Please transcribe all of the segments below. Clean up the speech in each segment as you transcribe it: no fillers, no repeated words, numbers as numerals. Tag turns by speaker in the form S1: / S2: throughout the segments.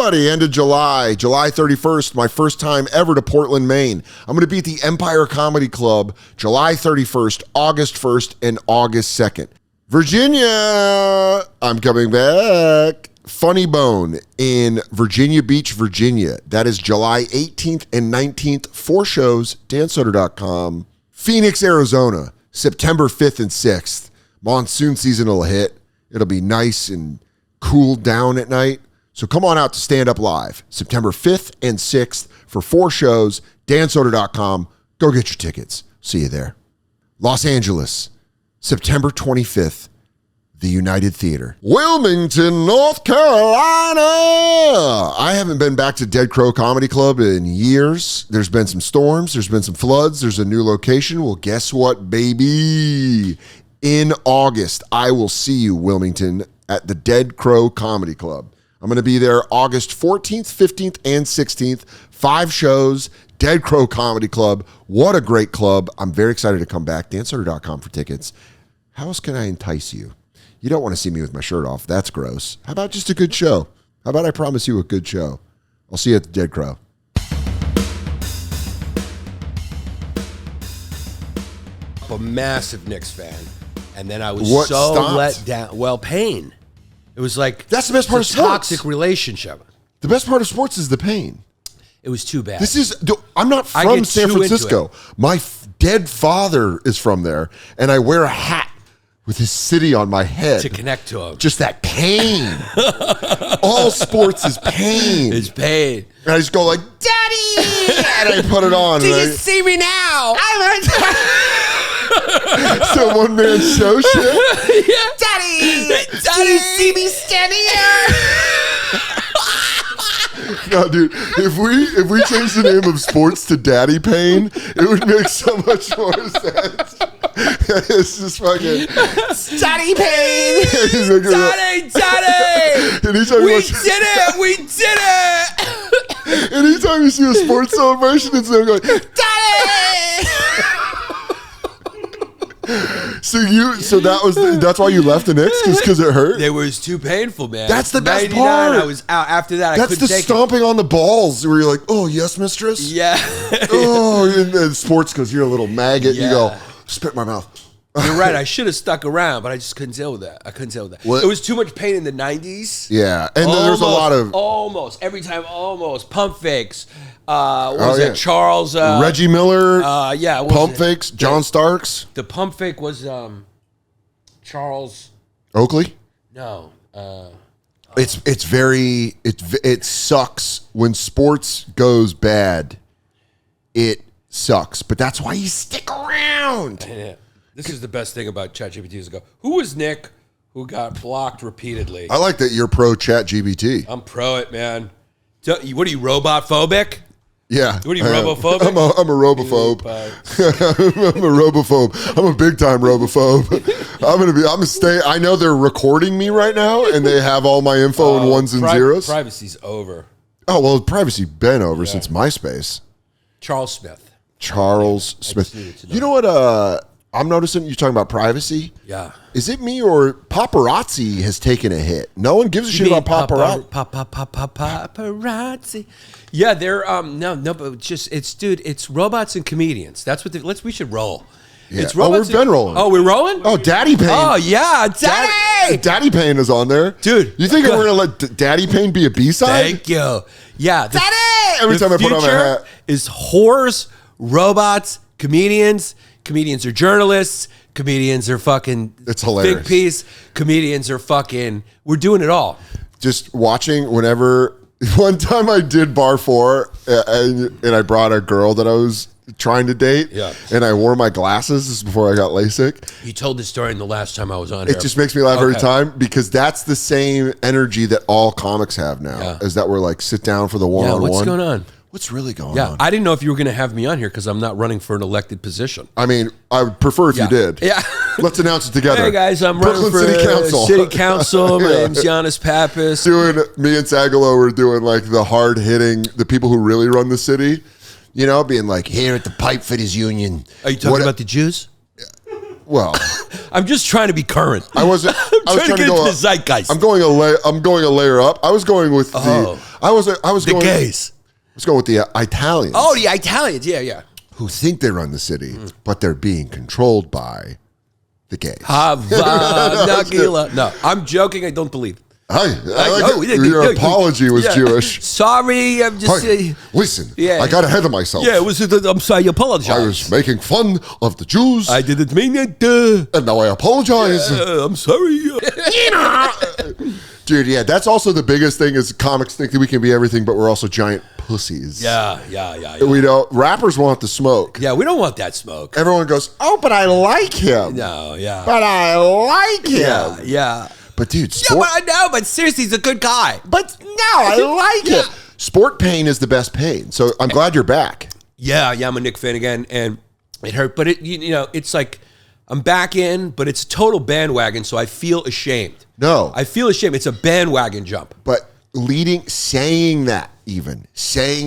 S1: everybody. End of July 31st, my first time ever to Portland, Maine. I'm going to be at the Empire Comedy Club July 31st, August 1st, and August 2nd. Virginia, I'm coming back. Funny Bone in Virginia Beach, Virginia. That is July 18th and 19th. 4 shows, dansoder.com. Phoenix, Arizona, September 5th and 6th. Monsoon season will hit. It'll be nice and cool down at night. So come on out to Stand Up Live, September 5th and 6th for 4 shows, dansoder.com. Go get your tickets. See you there. Los Angeles, September 25th, the United Theater. Wilmington, North Carolina. I haven't been back to Dead Crow Comedy Club in years. There's been some storms. There's been some floods. There's a new location. Well, guess what, baby? In August, I will see you, Wilmington, at the Dead Crow Comedy Club. I'm going to be there August 14th, 15th, and 16th. 5 shows, Dead Crow Comedy Club. What a great club. I'm very excited to come back. dansoder.com for tickets. How else can I entice you? You don't want to see me with my shirt off. That's gross. How about just a good show? How about I promise you a good show? I'll see you at the Dead Crow.
S2: I'm a massive Knicks fan. And then I was let down. Well, pain. It was like
S1: that's the best part of sports.
S2: Toxic relationship.
S1: The best part of sports is the pain.
S2: It was too bad.
S1: I'm not from San Francisco. My dead father is from there, and I wear a hat with his city on my head
S2: to connect to him.
S1: Just that pain. All sports is pain.
S2: It's pain.
S1: And I just go like, Daddy! And I put it on.
S2: Do you see me now?
S1: So one man show shit.
S2: Yeah. Daddy! Do you see me standing here?
S1: No, dude. If we change the name of sports to Daddy Pain, it would make so much more sense. It's just fucking
S2: Daddy Pain. Daddy. We did it.
S1: Anytime you see a sports celebration, it's them going,
S2: Daddy.
S1: That's why you left the Knicks, because it hurt.
S2: It was too painful, man.
S1: That's the best part.
S2: I was out after that.
S1: That's the stomping on the balls where you're like, oh yes, mistress.
S2: Yeah.
S1: Oh, and sports because you're a little maggot. Yeah. You go spit in my mouth.
S2: You're right. I should have stuck around, but I just couldn't deal with that. What? It was too much pain in the 90s.
S1: Yeah, and then there's a lot of
S2: every time pump fakes. Was it Charles?
S1: Reggie Miller.
S2: Pump
S1: fakes. John Starks.
S2: The pump fake was Charles
S1: Oakley.
S2: No.
S1: It sucks when sports goes bad. It sucks, but that's why you stick around.
S2: Yeah. This is the best thing about ChatGPT is go, who was Nick who got blocked repeatedly?
S1: I like that you're pro ChatGPT.
S2: I'm pro it, man. What are you, robot phobic?
S1: Yeah.
S2: What are you, robophobic?
S1: I'm a robophobe. I'm a robophobe. I'm a big time robophobe. I know they're recording me right now and they have all my info in ones and zeros.
S2: Privacy's over.
S1: Oh, well, privacy been over since MySpace.
S2: Charles Smith.
S1: You know what I'm noticing? You're talking about privacy?
S2: Yeah.
S1: Is it me or paparazzi has taken a hit? No one gives a shit about paparazzi.
S2: Paparazzi. Yeah, they're but it's robots and comedians. That's what we should roll.
S1: Yeah.
S2: It's robots.
S1: We've been rolling.
S2: Oh, we're rolling?
S1: Oh, Daddy Pain.
S2: Oh, yeah, Daddy.
S1: Daddy Pain is on there.
S2: Dude.
S1: You think we're going to let Daddy Pain be a B-side?
S2: Thank you. Yeah.
S1: Daddy! Every time I put on my hat.
S2: Is whores, robots, comedians. Comedians are journalists. Comedians are fucking
S1: it's hilarious.
S2: Big piece. Comedians are fucking, we're doing it all.
S1: Just watching whenever, one time I did bar 4 and I brought a girl that I was trying to date.
S2: Yeah.
S1: And I wore my glasses. This is before I got LASIK.
S2: You told this story in the last time I was on
S1: It just makes me laugh every time because that's the same energy that all comics have now. Yeah. Is that we're like, sit down for the one-on-one.
S2: Yeah, what's going on?
S1: What's really going on?
S2: Yeah, I didn't know if you were going to have me on here because I'm not running for an elected position.
S1: I mean, I would prefer if you did.
S2: Yeah.
S1: Let's announce it together.
S2: Hey, guys, I'm running for
S1: City Council.
S2: City Council. My name's Yannis Pappas.
S1: Me and Sagalo were doing like the hard-hitting, the people who really run the city, being like, here at the Pipe Fitters Union.
S2: Are you talking about the Jews?
S1: Well,
S2: I'm just trying to be current.
S1: I was trying
S2: to get into the zeitgeist.
S1: I'm going a layer up. I was going with I was going
S2: gays.
S1: I was going with the Italians.
S2: Oh, the Italians. Yeah.
S1: Who think they run the city, but they're being controlled by the gays.
S2: No, I'm joking. I don't believe.
S1: Your apology was Jewish.
S2: Sorry, I'm just saying.
S1: Listen, I got ahead of myself.
S2: Yeah, I'm sorry, I apologize.
S1: I was making fun of the Jews.
S2: I didn't mean it.
S1: And now I apologize.
S2: I'm sorry.
S1: Dude, yeah, that's also the biggest thing is comics think that we can be everything, but we're also giant pussies.
S2: Yeah.
S1: We don't. Rappers want the smoke.
S2: Yeah, we don't want that smoke.
S1: Everyone goes, oh, but I like him.
S2: No, yeah.
S1: But I like him.
S2: Yeah.
S1: But dude,
S2: but seriously, he's a good guy.
S1: But no, I like him. Sport pain is the best pain. So I'm glad you're back.
S2: Yeah, I'm a Knicks fan again, and it hurt. But it's like I'm back in, but it's a total bandwagon, so I feel ashamed.
S1: No.
S2: I feel ashamed. It's a bandwagon jump.
S1: But saying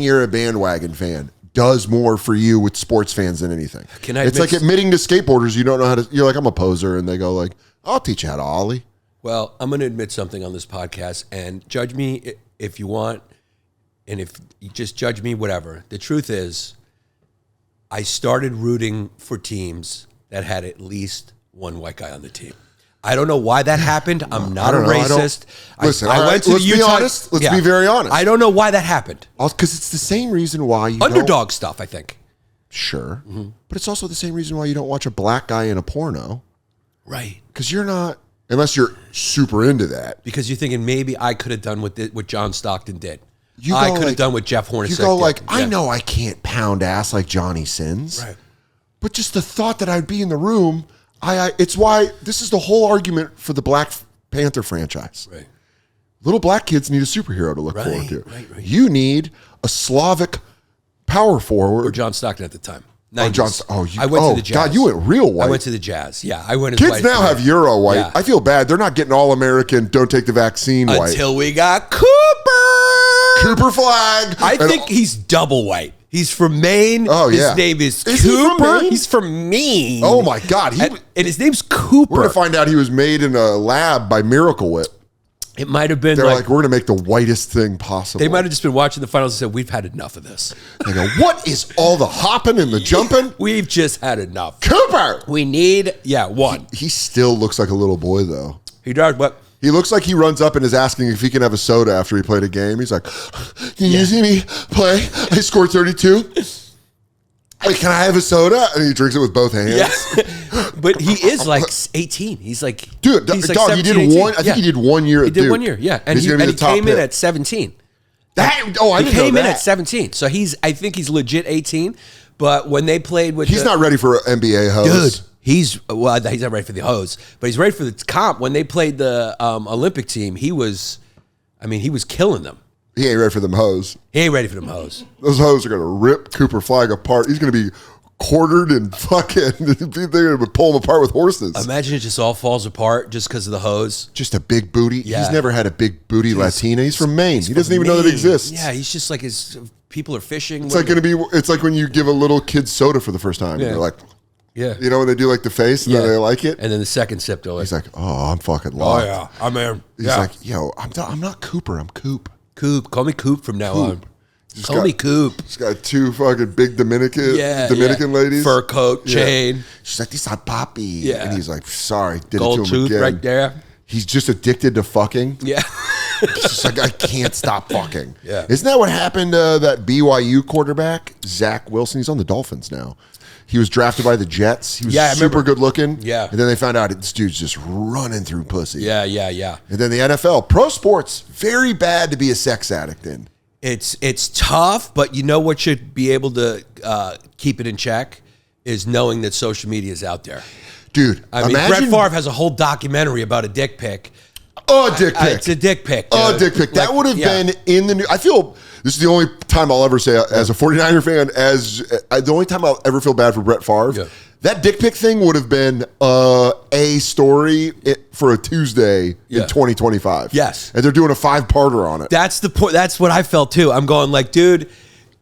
S1: you're a bandwagon fan does more for you with sports fans than anything. It's like admitting to skateboarders you don't know how to, you're like, I'm a poser, and they go like, I'll teach you how to ollie.
S2: Well, I'm going to admit something on this podcast, and judge me if you want, and if you just judge me, whatever. The truth is, I started rooting for teams that had at least one white guy on the team. I don't know why that happened. I'm not a racist.
S1: Listen, let's be honest. Let's be very honest.
S2: I don't know why that happened.
S1: Because it's the same reason why you
S2: underdog stuff, I think.
S1: Sure. Mm-hmm. But it's also the same reason why you don't watch a black guy in a porno.
S2: Right.
S1: Because you're not... Unless you're super into that.
S2: Because you're thinking maybe I could have done what John Stockton did. I could have done what Jeff Hornacek did.
S1: You go like, I know I can't pound ass like Johnny Sins.
S2: Right.
S1: But just the thought that I'd be in the room, it's why this is the whole argument for the Black Panther franchise.
S2: Right.
S1: Little black kids need a superhero to look forward to.
S2: Right.
S1: You need a Slavic power forward.
S2: Or John Stockton at the time.
S1: I went to the Jazz. God, you went real white.
S2: I went to the Jazz. Yeah, I went.
S1: Kids now have Euro white. Yeah. I feel bad. They're not getting all American. Don't take the vaccine white
S2: until we got Cooper
S1: flag.
S2: I think he's double white. He's from Maine.
S1: Oh yeah.
S2: His name is Cooper. He's from Maine.
S1: Oh my God.
S2: And his name's Cooper.
S1: We're gonna find out he was made in a lab by Miracle Whip.
S2: It might have been
S1: They're like, we're going to make the whitest thing possible.
S2: They might have just been watching the finals and said, we've had enough of this.
S1: They go, what is all the hopping and the jumping?
S2: We've just had enough.
S1: Cooper!
S2: We need, one.
S1: He still looks like a little boy, though.
S2: He does, but...
S1: He looks like he runs up and is asking if he can have a soda after he played a game. He's like, can you see me play? I scored 32. Hey, can I have a soda? And he drinks it with both hands.
S2: Yeah. But he is like 18. He's like,
S1: dude,
S2: he's
S1: dog,
S2: like 17,
S1: he did
S2: 18.
S1: one. I think he did 1 year.
S2: He did 1 year, yeah. And he came in at 17.
S1: I didn't know that.
S2: He came in at 17. So I think he's legit 18. But when they played with,
S1: he's not ready for an NBA hose.
S2: Dude, he's not ready for the hose, but he's ready for the comp. When they played the Olympic team, he was killing them.
S1: He ain't ready for them hoes.
S2: He ain't ready for them hoes.
S1: Those hoes are going to rip Cooper Flag apart. He's going to be quartered and fucking, they're going to pull him apart with horses.
S2: Imagine it just all falls apart just because of the hose.
S1: Just a big booty.
S2: Yeah.
S1: He's never had a big booty Latina. He's from Maine. He doesn't even know that it exists.
S2: Yeah, he's just like people are fishing.
S1: It's like when you give a little kid soda for the first time. Yeah. And they're like,
S2: yeah.
S1: You know when they do like the face and then they like it?
S2: And then the second sip, they're like,
S1: he's like, oh, I'm fucking locked.
S2: Oh, yeah. I'm in.
S1: He's like, yo, I'm not Cooper. I'm Coop.
S2: Coop. Call me Coop from now on. Call me Coop.
S1: He's got two fucking big Dominican ladies.
S2: Fur coat, chain.
S1: She's like, these are Poppy.
S2: Yeah.
S1: And he's like, sorry, did
S2: Gold
S1: it to him
S2: tooth
S1: again.
S2: right there.
S1: He's just addicted to fucking.
S2: Yeah.
S1: He's just like, I can't stop fucking.
S2: Yeah.
S1: Isn't that what happened to that BYU quarterback, Zach Wilson? He's on the Dolphins now. He was drafted by the Jets. He was super good looking.
S2: Yeah.
S1: And then they found out this dude's just running through pussy.
S2: Yeah.
S1: And then the NFL, pro sports, very bad to be a sex addict in.
S2: It's tough, but you know what should be able to keep it in check is knowing that social media is out there.
S1: Dude,
S2: I mean, Brett Favre has a whole documentary about a dick pic.
S1: A dick pic.
S2: It's a dick pic.
S1: A dick pic. That would have been in the news. I feel this is the only time I'll ever say, as a 49er fan, the only time I'll ever feel bad for Brett Favre. Yeah. That dick pic thing would have been a story for a Tuesday in 2025.
S2: Yes.
S1: And they're doing a 5-parter on it.
S2: That's the point. That's what I felt too. I'm going like, dude,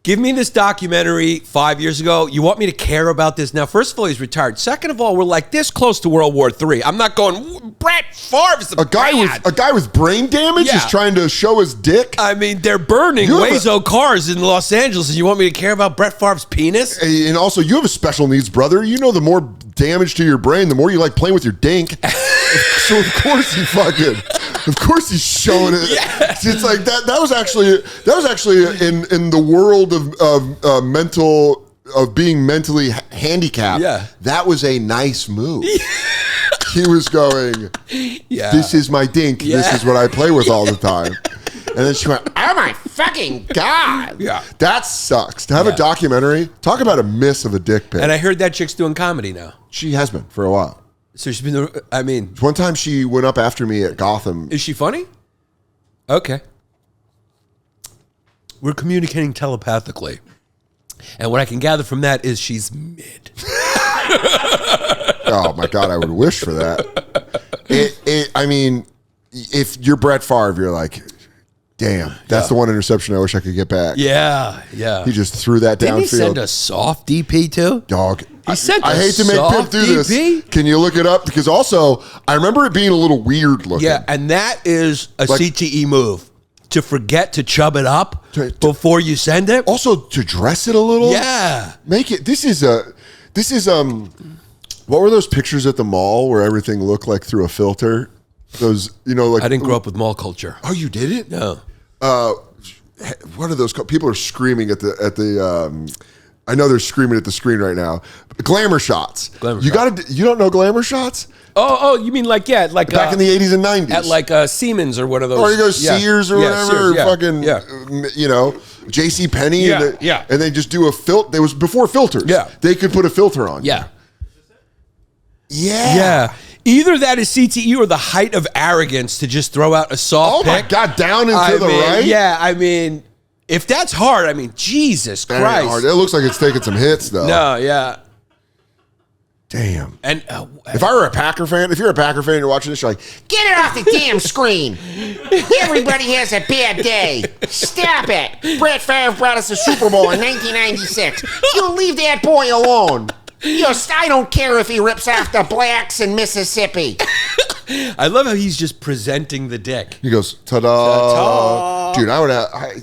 S2: Give me this documentary 5 years ago. You want me to care about this now? First of all, he's retired. Second of all, we're like this close to World War III. I'm not going, Brett Favre's
S1: a guy with brain damage is trying to show his dick.
S2: I mean, they're burning Wazo cars in Los Angeles, and you want me to care about Brett Favre's penis?
S1: And also, you have a special needs brother. You know, the more damage to your brain, the more you like playing with your dink. So of course he's showing it. Yes. It's like that. That was actually in the world of being mentally handicapped.
S2: Yeah.
S1: That was a nice move. He was going, this is my dink. Yeah. This is what I play with all the time. And then she went, oh my fucking God.
S2: Yeah.
S1: That sucks. To have a documentary, talk about a miss of a dick pic.
S2: And I heard that chick's doing comedy now.
S1: She has been for a while.
S2: So she's been, I mean.
S1: One time she went up after me at Gotham.
S2: Is she funny? Okay. We're communicating telepathically. And what I can gather from that is she's mid.
S1: Oh my God, I would wish for that. I mean, if you're Brett Favre, you're like, damn, that's the one interception I wish I could get back.
S2: Yeah, yeah.
S1: He just threw that downfield.
S2: Didn't he send a soft DP too?
S1: Dog.
S2: He sent
S1: I hate to make Pip do this.
S2: DP?
S1: Can you look it up? Because also, I remember it being a little weird looking.
S2: Yeah, and that is a CTE move. To forget to chub it up before you send it.
S1: Also, to dress it a little.
S2: Yeah.
S1: Make it, this is what were those pictures at the mall where everything looked like through a filter? Those, you know, like.
S2: I didn't grow up with mall culture.
S1: Oh, you didn't?
S2: No.
S1: What are those called? People are screaming at the I know they're screaming at the screen right now. Glamour shots. You don't know glamour shots?
S2: Oh, you mean like
S1: back in the 80s and 90s.
S2: At like Siemens or one of those.
S1: Or you go Sears or whatever,
S2: Sears,
S1: fucking you know, JC Penney and they just do a filter. There was before filters.
S2: Yeah.
S1: They could put a filter on.
S2: Yeah.
S1: Yeah.
S2: Yeah. Either that is CTE or the height of arrogance to just throw out a soft pick.
S1: Oh my God, down into the right?
S2: Yeah, I mean, if that's hard, I mean, Jesus Christ.
S1: It looks like it's taking some hits, though.
S2: No, yeah.
S1: Damn.
S2: And
S1: if I were a Packer fan, if you're a Packer fan and you're watching this, you're like,
S3: get it off the damn screen. Everybody has a bad day. Stop it. Brett Favre brought us a Super Bowl in 1996. You leave that boy alone. I don't care if he rips off the blacks in Mississippi.
S2: I love how he's just presenting the dick.
S1: He goes, ta-da. Dude,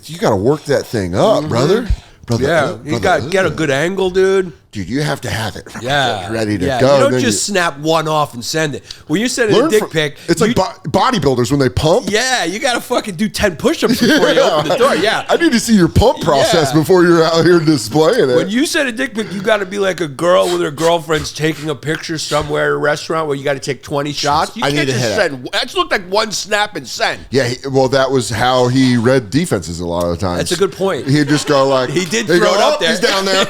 S1: you got to work that thing up, brother.
S2: You got to get a good angle, dude.
S1: Dude, you have to have it ready to go.
S2: You don't just snap one off and send it. When you send a dick pic,
S1: it's like bodybuilders when they pump.
S2: Yeah, you got to fucking do 10 push-ups before you open the door. Yeah,
S1: I need to see your pump process before you're out here displaying it.
S2: When you send a dick pic, you got to be like a girl with her girlfriends taking a picture somewhere at a restaurant where you got to take 20 shots. You can't just send. That just looked like one snap and send.
S1: Yeah, well, that was how he read defenses a lot of the times.
S2: That's a good point.
S1: He'd just go like,
S2: he did throw it up there.
S1: He's down there.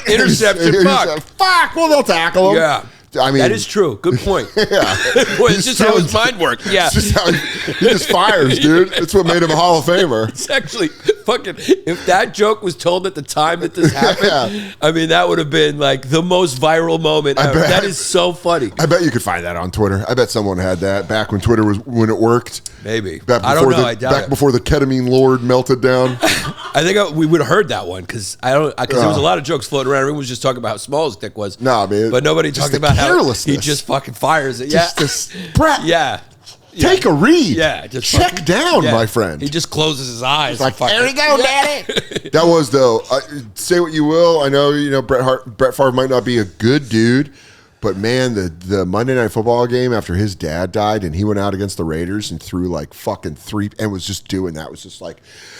S2: Interception.
S1: Fuck. Well, they'll tackle him.
S2: Yeah.
S1: I mean,
S2: that is true. Good point.
S1: Yeah.
S2: Boy, it's just how his mind works. Yeah.
S1: It's just how he just fires, dude. That's what made him a Hall of Famer.
S2: It's actually fucking, if that joke was told at the time that this happened, I mean, that would have been like the most viral moment ever. That is so funny.
S1: I bet you could find that on Twitter. I bet someone had that back when Twitter when it worked.
S2: Maybe.
S1: I don't know. I doubt back before the ketamine lord melted down.
S2: I think we would have heard that one because there was a lot of jokes floating around. Everyone was just talking about how small his dick was.
S1: Nah, man.
S2: But nobody talked about how he just fucking fires it.
S1: Brett.
S2: Yeah.
S1: Take a read.
S2: Yeah. Just
S1: check down, my friend.
S2: He just closes his eyes.
S3: Like, there we go, daddy.
S1: That was, though, say what you will. I know, Brett Favre might not be a good dude, but man, the Monday Night Football game after his dad died and he went out against the Raiders and threw like fucking 3 and was just doing that. Was just like,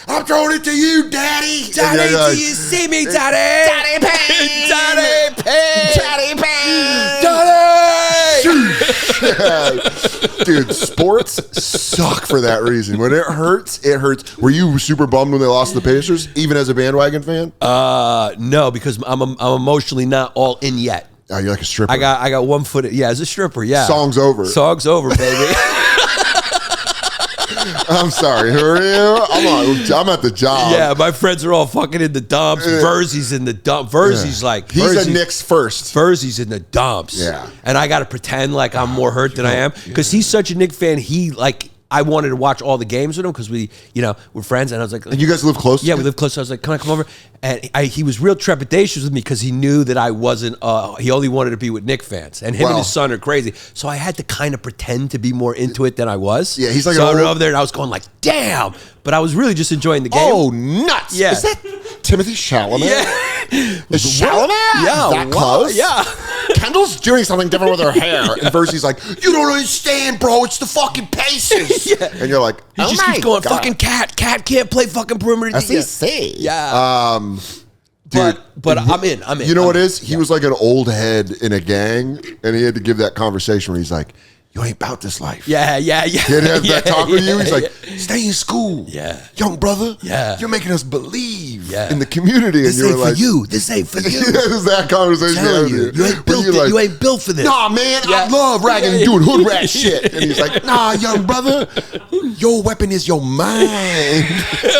S1: I'm throwing it to you, daddy.
S2: Daddy, do you see me, daddy?
S3: Daddy pain.
S2: Daddy pain.
S3: Daddy pain.
S2: Daddy.
S1: Dude, sports suck for that reason. When it hurts, it hurts. Were you super bummed when they lost to the Pacers, even as a bandwagon fan?
S2: No, because I'm emotionally not all in yet.
S1: Oh, you're like a stripper.
S2: I got 1 foot. Yeah, as a stripper. Yeah.
S1: Song's over.
S2: Song's over, baby.
S1: I'm sorry. Who are you? I'm at the job.
S2: Yeah, my friends are all fucking in the dumps. Verzy's in the dump. Verzy's like
S1: he's a Knicks first.
S2: Verzy's in the dumps.
S1: Yeah,
S2: and I got to pretend like I'm more hurt than I am because he's such a Knicks fan. He like I wanted to watch all the games with him because we're friends, and I was like,
S1: And you guys live close?
S2: yeah, we live close. So I was like, can I come over? And he was real trepidatious with me because he knew that I wasn't. He only wanted to be with Knick fans, and him and his son are crazy. So I had to kind of pretend to be more into it than I was.
S1: Yeah, he's like,
S2: so I went over there and I was going like, damn, but I was really just enjoying the game.
S1: Oh, nuts!
S2: Yeah.
S1: Is that Timothy Chalamet?
S2: Yeah.
S1: Is Chalamet
S2: Yeah,
S1: that
S2: wow,
S1: close?
S2: yeah.
S1: Kendall's doing something different with her hair. And Versy's like, you don't understand, bro. It's the fucking Pacers.
S2: Yeah.
S1: And you're like,
S2: He just keeps going, fucking Cat can't play fucking perimeter.
S1: SEC.
S2: Yeah.
S1: Dude,
S2: but I'm in.
S1: You know what it is? He was like an old head in a gang, and he had to give that conversation where he's like, you ain't about this life.
S2: Yeah.
S1: He had to have that talk with you. He's like, stay in school.
S2: Yeah.
S1: Young brother.
S2: Yeah.
S1: You're making us believe
S2: Yeah.
S1: in the community.
S2: This
S1: and you're
S2: ain't
S1: like,
S2: for you. This ain't for you.
S1: This is that conversation.
S2: Telling you, you ain't built for this.
S1: Nah, man, I love ragging and doing hood rat shit. And he's like, nah, young brother, your weapon is your mind.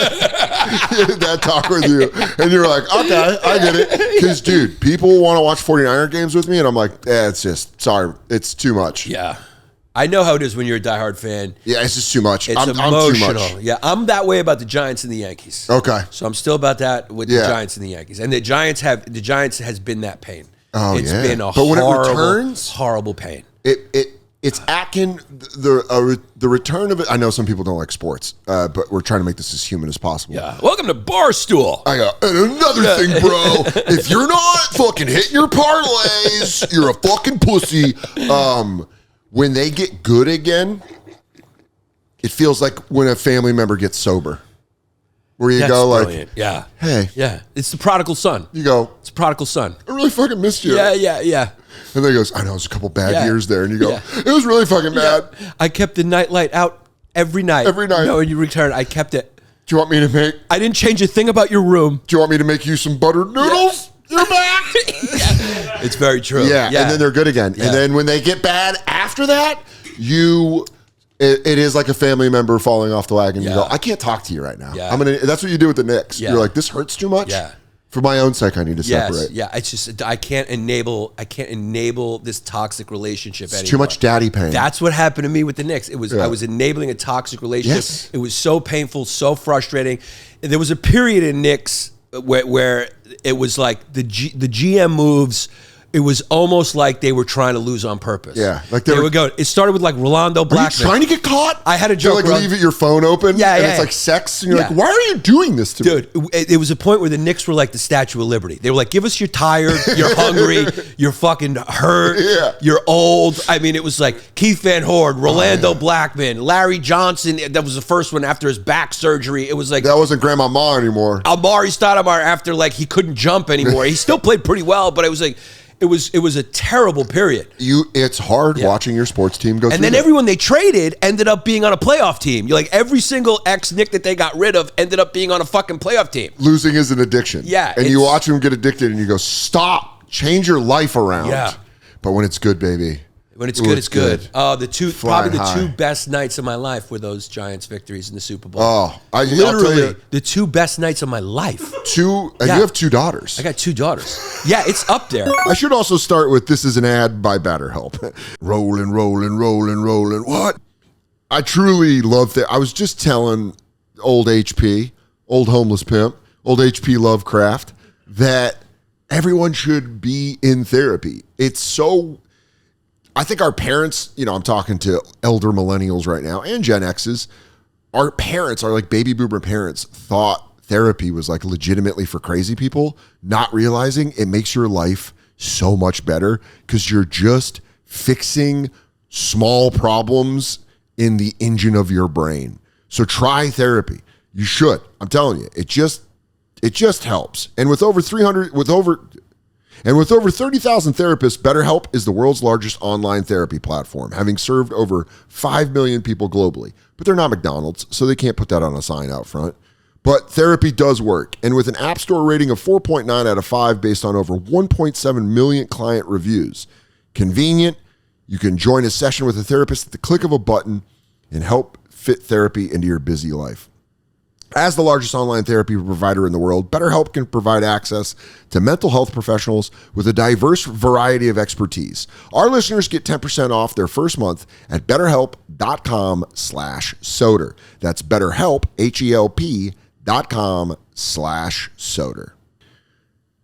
S1: That talk with you. And you're like, okay, I get it. Because, dude, people want to watch 49er games with me, and I'm like, it's just, sorry, it's too much.
S2: Yeah. I know how it is when you're a diehard fan.
S1: Yeah, it's just too much.
S2: It's
S1: I'm
S2: emotional.
S1: too much.
S2: Yeah, I'm that way about the Giants and the Yankees.
S1: Okay.
S2: So I'm still about that with the Giants and the Yankees. And the Giants has been that pain.
S1: Oh,
S2: it's
S1: yeah.
S2: been a
S1: But when it
S2: horrible,
S1: returns,
S2: horrible pain.
S1: It's Atkin, the return of it. I know some people don't like sports, but we're trying to make this as human as possible.
S2: Yeah. Welcome to Barstool.
S1: I go, and another thing, bro, if you're not fucking hitting your parlays, you're a fucking pussy. When they get good again, it feels like when a family member gets sober. Where you
S2: That's
S1: go
S2: brilliant.
S1: like,
S2: yeah.
S1: Hey.
S2: Yeah. It's the prodigal son.
S1: You go,
S2: It's the prodigal son.
S1: I really fucking missed you.
S2: Yeah.
S1: And then he goes, I know, it was a couple bad years there. And you go,
S2: Yeah.
S1: it was really fucking bad.
S2: I kept the nightlight out every night.
S1: Every night.
S2: No, when you returned, I kept it.
S1: Do you want me to make,
S2: I didn't change a thing about your room.
S1: do you want me to make you some buttered noodles? You're back.
S2: It's very true.
S1: Yeah, and then they're good again.
S2: Yeah.
S1: And then when they get bad after that, it is like a family member falling off the wagon. You
S2: Yeah.
S1: go, I can't talk to you right now.
S2: Yeah.
S1: That's what you do with the Knicks.
S2: Yeah.
S1: You're like, this hurts too much.
S2: Yeah.
S1: For my own sake, I need to separate.
S2: Yeah. It's just I can't enable this toxic relationship anymore.
S1: Too much daddy pain.
S2: That's what happened to me with the Knicks. It was I was enabling a toxic relationship.
S1: Yes.
S2: It was so painful, so frustrating. There was a period in Knicks where it was like the GM moves. It was almost like they were trying to lose on purpose.
S1: Yeah, like
S2: they
S1: they
S2: were
S1: were
S2: going. It started with like Rolando
S1: Are you
S2: Blackman.
S1: trying to get caught?
S2: I had a
S1: You
S2: joke
S1: like
S2: around-
S1: leave your phone open.
S2: Yeah,
S1: and
S2: yeah,
S1: it's
S2: yeah.
S1: like sex, and you're
S2: Yeah.
S1: like, why are you doing this to me?
S2: Dude, it was a point where the Knicks were like the Statue of Liberty. They were like, give us you're tired, you're hungry, you're fucking hurt,
S1: Yeah.
S2: you're old. I mean, it was like Keith Van Horn, Rolando Blackman, Larry Johnson. That was the first one after his back surgery. It was like
S1: That wasn't Grandma Ma anymore.
S2: Amari Stoudemire after like he couldn't jump anymore. He still played pretty well, but it was like it was a terrible period.
S1: It's hard watching your sports team go through
S2: And then
S1: that.
S2: everyone they traded ended up being on a playoff team. You're like every single ex-Knick that they got rid of ended up being on a fucking playoff team.
S1: Losing is an addiction.
S2: Yeah,
S1: And you
S2: it's-
S1: watch them get addicted and you go, stop, change your life around.
S2: Yeah.
S1: But when it's good, baby.
S2: When it's good, it's good. Probably
S1: Flying
S2: the
S1: high.
S2: two best nights of my life were those Giants victories in the Super Bowl.
S1: Oh, I'll tell
S2: Literally,
S1: you,
S2: the two best nights of my life.
S1: and
S2: Yeah.
S1: you have two daughters.
S2: I got two daughters. Yeah, it's up there.
S1: I should also start with this is an ad by BetterHelp. rolling. What? I truly love that. I was just telling old HP, old homeless pimp, old HP Lovecraft, that everyone should be in therapy. It's so, I think our parents, I'm talking to elder millennials right now and Gen X's, our parents, our like baby boomer parents thought therapy was like legitimately for crazy people, not realizing it makes your life so much better because you're just fixing small problems in the engine of your brain. So try therapy. You should. I'm telling you, it just helps. And with over 30,000 therapists, BetterHelp is the world's largest online therapy platform, having served over 5 million people globally. But they're not McDonald's, so they can't put that on a sign out front. But therapy does work. And with an App Store rating of 4.9 out of 5 based on over 1.7 million client reviews, convenient, you can join a session with a therapist at the click of a button and help fit therapy into your busy life. As the largest online therapy provider in the world, BetterHelp can provide access to mental health professionals with a diverse variety of expertise. Our listeners get 10% off their first month at BetterHelp.com/Soder. That's BetterHelp, HELP.com/Soder.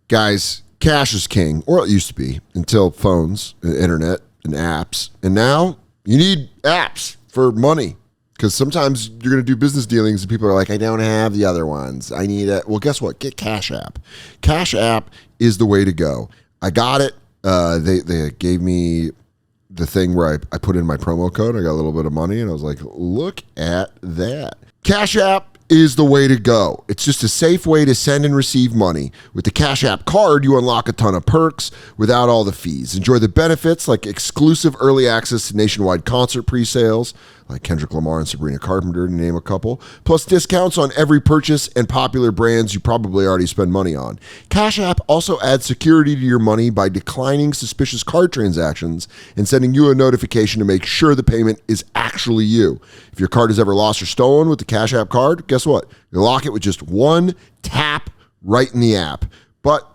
S1: Guys, cash is king, or it used to be, until phones, and internet, and apps. And now you need apps for money. Because sometimes you're going to do business dealings and people are like, I don't have the other ones. I need it. Well, guess what? Get Cash App. Cash App is the way to go. I got it. They gave me the thing where I put in my promo code. I got a little bit of money and I was like, look at that. Cash App is the way to go. It's just a safe way to send and receive money. With the Cash App card, you unlock a ton of perks without all the fees. Enjoy the benefits like exclusive early access to nationwide concert pre-sales, like Kendrick Lamar and Sabrina Carpenter, to name a couple, plus discounts on every purchase and popular brands you probably already spend money on. Cash App also adds security to your money by declining suspicious card transactions and sending you a notification to make sure the payment is actually you. If your card is ever lost or stolen with the Cash App card, guess what? You lock it with just one tap right in the app. But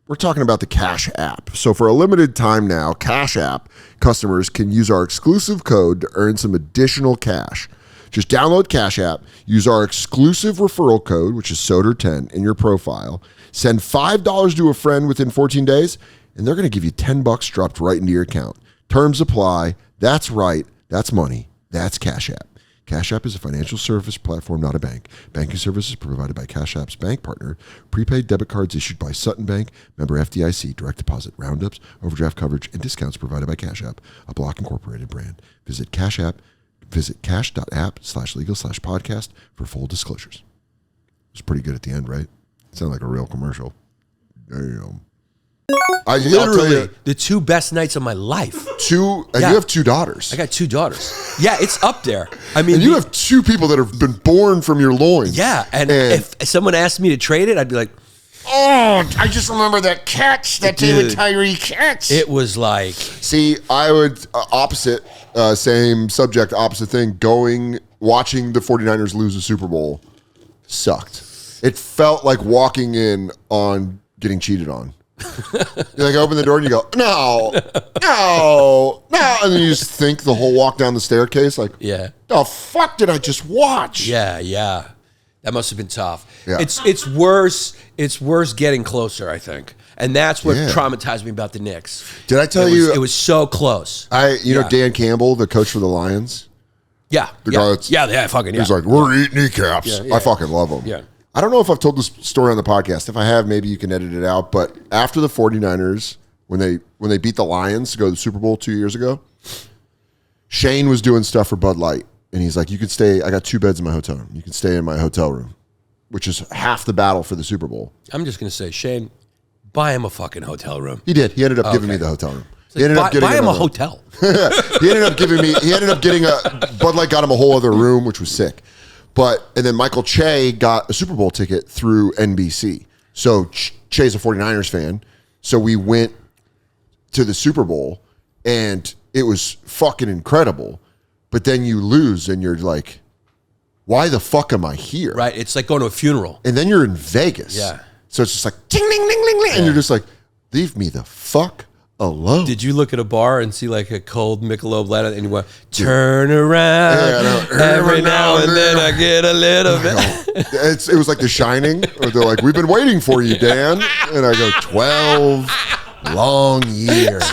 S1: we're talking about the Cash App. So for a limited time now, Cash App customers can use our exclusive code to earn some additional cash. Just download Cash App, use our exclusive referral code, which is Soder10, in your profile, send $5 to a friend within 14 days, and they're going to give you $10 dropped right into your account. Terms apply. That's right. That's money. That's Cash App. Cash App is a financial service platform, not a bank. Banking services provided by Cash App's bank partner. Prepaid debit cards issued by Sutton Bank. Member FDIC. Direct deposit, roundups, overdraft coverage, and discounts provided by Cash App, a Block Incorporated brand. Visit Cash App. Visit cash.app/legal/podcast for full disclosures. It's pretty good at the end, right? Sound like a real commercial. Damn.
S2: Literally, the two best nights of my life.
S1: You have two daughters.
S2: I got two daughters. Yeah, it's up there. I mean,
S1: and you have two people that have been born from your loins.
S2: Yeah, and if someone asked me to trade it, I'd be like,
S3: oh, I just remember that catch, that David Tyree catch.
S2: It was like...
S1: See, I would, opposite, same subject, opposite thing, watching the 49ers lose the Super Bowl sucked. It felt like walking in on getting cheated on. You like open the door and you go, no, and then you just think the whole walk down the staircase, like, the fuck did I just watch?
S2: Yeah. That must have been tough.
S1: Yeah.
S2: It's worse. It's worse getting closer, I think, and that's what traumatized me about the Knicks.
S1: Did I tell you?
S2: It was so close.
S1: You know Dan Campbell, the coach for the Lions.
S2: Yeah,
S1: the guy that's, he's like, we're eating kneecaps. I fucking love him.
S2: Yeah.
S1: I don't know if I've told this story on the podcast. If I have, maybe you can edit it out. But after the 49ers, when they beat the Lions to go to the Super Bowl 2 years ago, Shane was doing stuff for Bud Light. And he's like, you can stay. I got 2 beds in my hotel room. You can stay in my hotel room, which is half the battle for the Super Bowl.
S2: I'm just going to say, Shane, buy him a fucking hotel room.
S1: He did. He ended up giving me the hotel room.
S2: He ended up getting buy him a hotel.
S1: He ended up getting Bud Light got him a whole other room, which was sick. And then Michael Che got a Super Bowl ticket through NBC. So Che's a 49ers fan. So we went to the Super Bowl and it was fucking incredible. But then you lose and you're like, why the fuck am I here?
S2: Right. It's like going to a funeral.
S1: And then you're in Vegas.
S2: Yeah.
S1: So it's just like, ding, ding, ding, ding, ding. And you're just like, leave me the fuck alone.
S2: Did you look at a bar and see like a cold Michelob Light and you went, turn around, every now and then I get a little bit.
S1: It was like The Shining, where they're like, we've been waiting for you, Dan. And I go, 12 long years.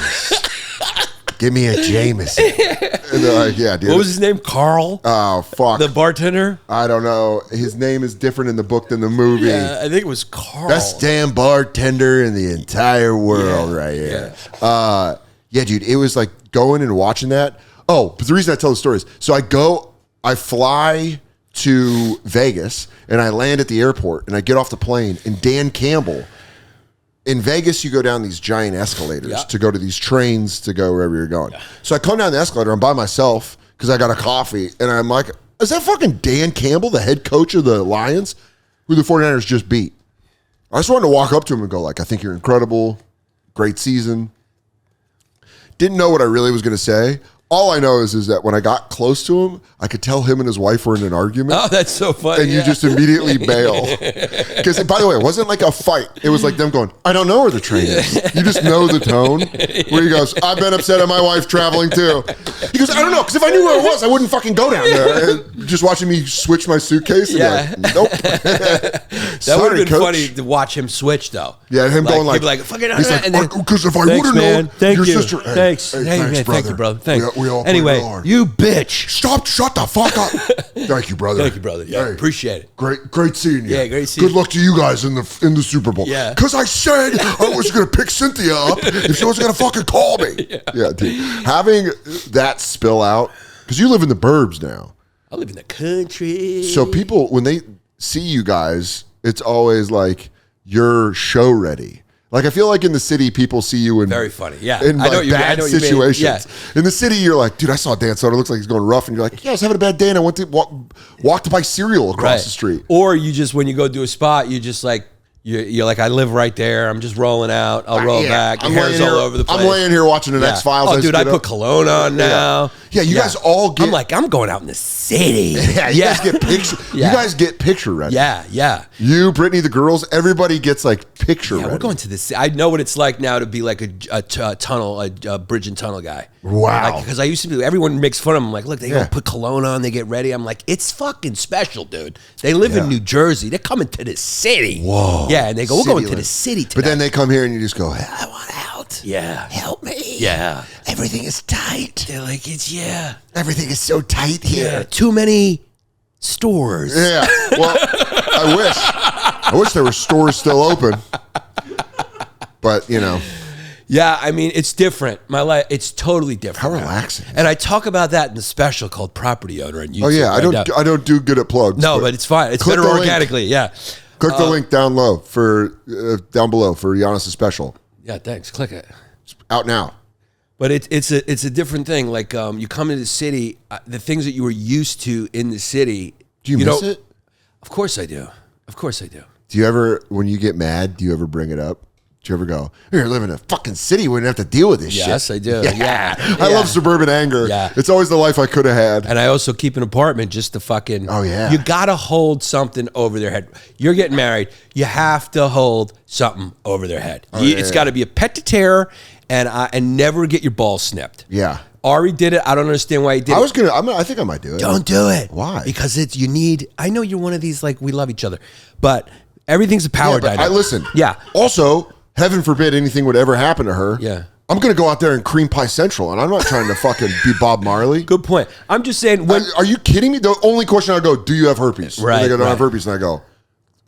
S1: Give me a Jameson. And they're like, yeah, dude.
S2: What was his name? Carl?
S1: Oh, fuck.
S2: The bartender?
S1: I don't know. His name is different in the book than the movie.
S2: Yeah, I think it was Carl.
S1: Best damn bartender in the entire world right here. Yeah, dude, it was like going and watching that. Oh, but the reason I tell the story is, so I fly to Vegas, and I land at the airport, and I get off the plane, and Dan Campbell... In Vegas, you go down these giant escalators to go to these trains to go wherever you're going. So I come down the escalator. I'm by myself because I got a coffee. And I'm like, is that fucking Dan Campbell, the head coach of the Lions, who the 49ers just beat? I just wanted to walk up to him and go, like, I think you're incredible. Great season. Didn't know what I really was going to say. All I know is that when I got close to him, I could tell him and his wife were in an argument.
S2: Oh, that's so funny.
S1: And you just immediately bail. Because, by the way, it wasn't like a fight. It was like them going, I don't know where the train is. You just know the tone. Where he goes, I've been upset at my wife traveling too. He goes, I don't know. Because if I knew where it was, I wouldn't fucking go down there. And just watching me switch my suitcase. And like, nope.
S2: That would have been funny to watch him switch, though.
S1: Yeah, him going like,
S2: he'd be like, fucking,
S1: he's like, because if I would have known, your sister.
S2: Thanks.
S1: Hey,
S2: thanks,
S1: brother.
S2: Thank you, brother. Thanks.
S1: We all
S2: anyway, you bitch.
S1: Shut the fuck up. Thank you, brother.
S2: Thank you, brother. Yeah, hey, appreciate it.
S1: Great seeing you.
S2: Yeah, great seeing you.
S1: Good luck to you guys in the Super Bowl.
S2: Yeah.
S1: Because I said I was going to pick Cynthia up if she wasn't going to fucking call me. Yeah, dude. Having that spill out, because you live in the burbs now.
S2: I live in the country.
S1: So people, when they see you guys, it's always like, you're show ready. Like, I feel like in the city, people see you in
S2: very funny, yeah.
S1: in like bad situations.
S2: Yeah.
S1: In the city, you're like, dude, I saw Dan Soder. Looks like he's going rough, and you're like, yeah, I was having a bad day, and I went to walk to buy cereal across the street.
S2: Or you just, when you go do a spot, you just like, you're like, I live right there. I'm just rolling out. I'll roll back. Your hair's all over the place.
S1: I'm laying here watching an X-Files.
S2: Oh, dude, I put cologne on now.
S1: Yeah, you guys all get.
S2: I'm like, I'm going out in the city.
S1: Yeah, you guys get picture. You guys get picture ready.
S2: Yeah.
S1: You, Brittany, the girls, everybody gets like picture ready.
S2: We're going to this. I know what it's like now to be like a tunnel, a bridge and tunnel guy.
S1: Wow.
S2: Because I used to be. Everyone makes fun of them. Like, look, they go put cologne on. They get ready. I'm like, it's fucking special, dude. They live in New Jersey. They're coming to the city.
S1: Whoa.
S2: Yeah, and they go, we're going to the city tonight.
S1: But then they come here and you just go, I want out.
S2: Yeah.
S1: Help me.
S2: Yeah.
S1: Everything is tight.
S2: They're like,
S1: Everything is so tight here.
S2: Yeah. Too many stores.
S1: Yeah. Well, I wish there were stores still open. But, you know.
S2: Yeah, I mean, it's different. My life, it's totally different.
S1: How relaxing.
S2: And I talk about that in the special called Property Owner on YouTube.
S1: Oh, yeah. I don't do good at plugs.
S2: No, but it's fine. It's better organically. Yeah.
S1: Click the link down below for Yannis' special.
S2: Yeah, thanks. Click it.
S1: It's out now.
S2: But it's a different thing. Like you come into the city, the things that you were used to in the city.
S1: Do you miss it?
S2: Of course I do. Of course I do.
S1: Do you ever, when you get mad, do you ever bring it up? Do you ever go, you're living in a fucking city, we wouldn't have to deal with this shit?
S2: Yes, I do. Yeah.
S1: I love suburban anger.
S2: Yeah.
S1: It's always the life I could have had.
S2: And I also keep an apartment just to fucking...
S1: Oh, yeah.
S2: You got to hold something over their head. You're getting married. You have to hold something over their head. It's got to be a pet to terror and never get your balls snipped.
S1: Yeah.
S2: Ari did it. I don't understand why he did it.
S1: I think I might do it.
S2: Don't do it.
S1: Why?
S2: Because I know you're one of these, like, we love each other. But everything's a power dynamic.
S1: Listen.
S2: Yeah.
S1: Also... Heaven forbid anything would ever happen to her.
S2: Yeah.
S1: I'm going to go out there and cream pie central, and I'm not trying to fucking be Bob Marley.
S2: Good point. I'm just saying.
S1: Are you kidding me? The only question I go, do you have herpes?
S2: Right.
S1: And they go, don't have herpes, and I go,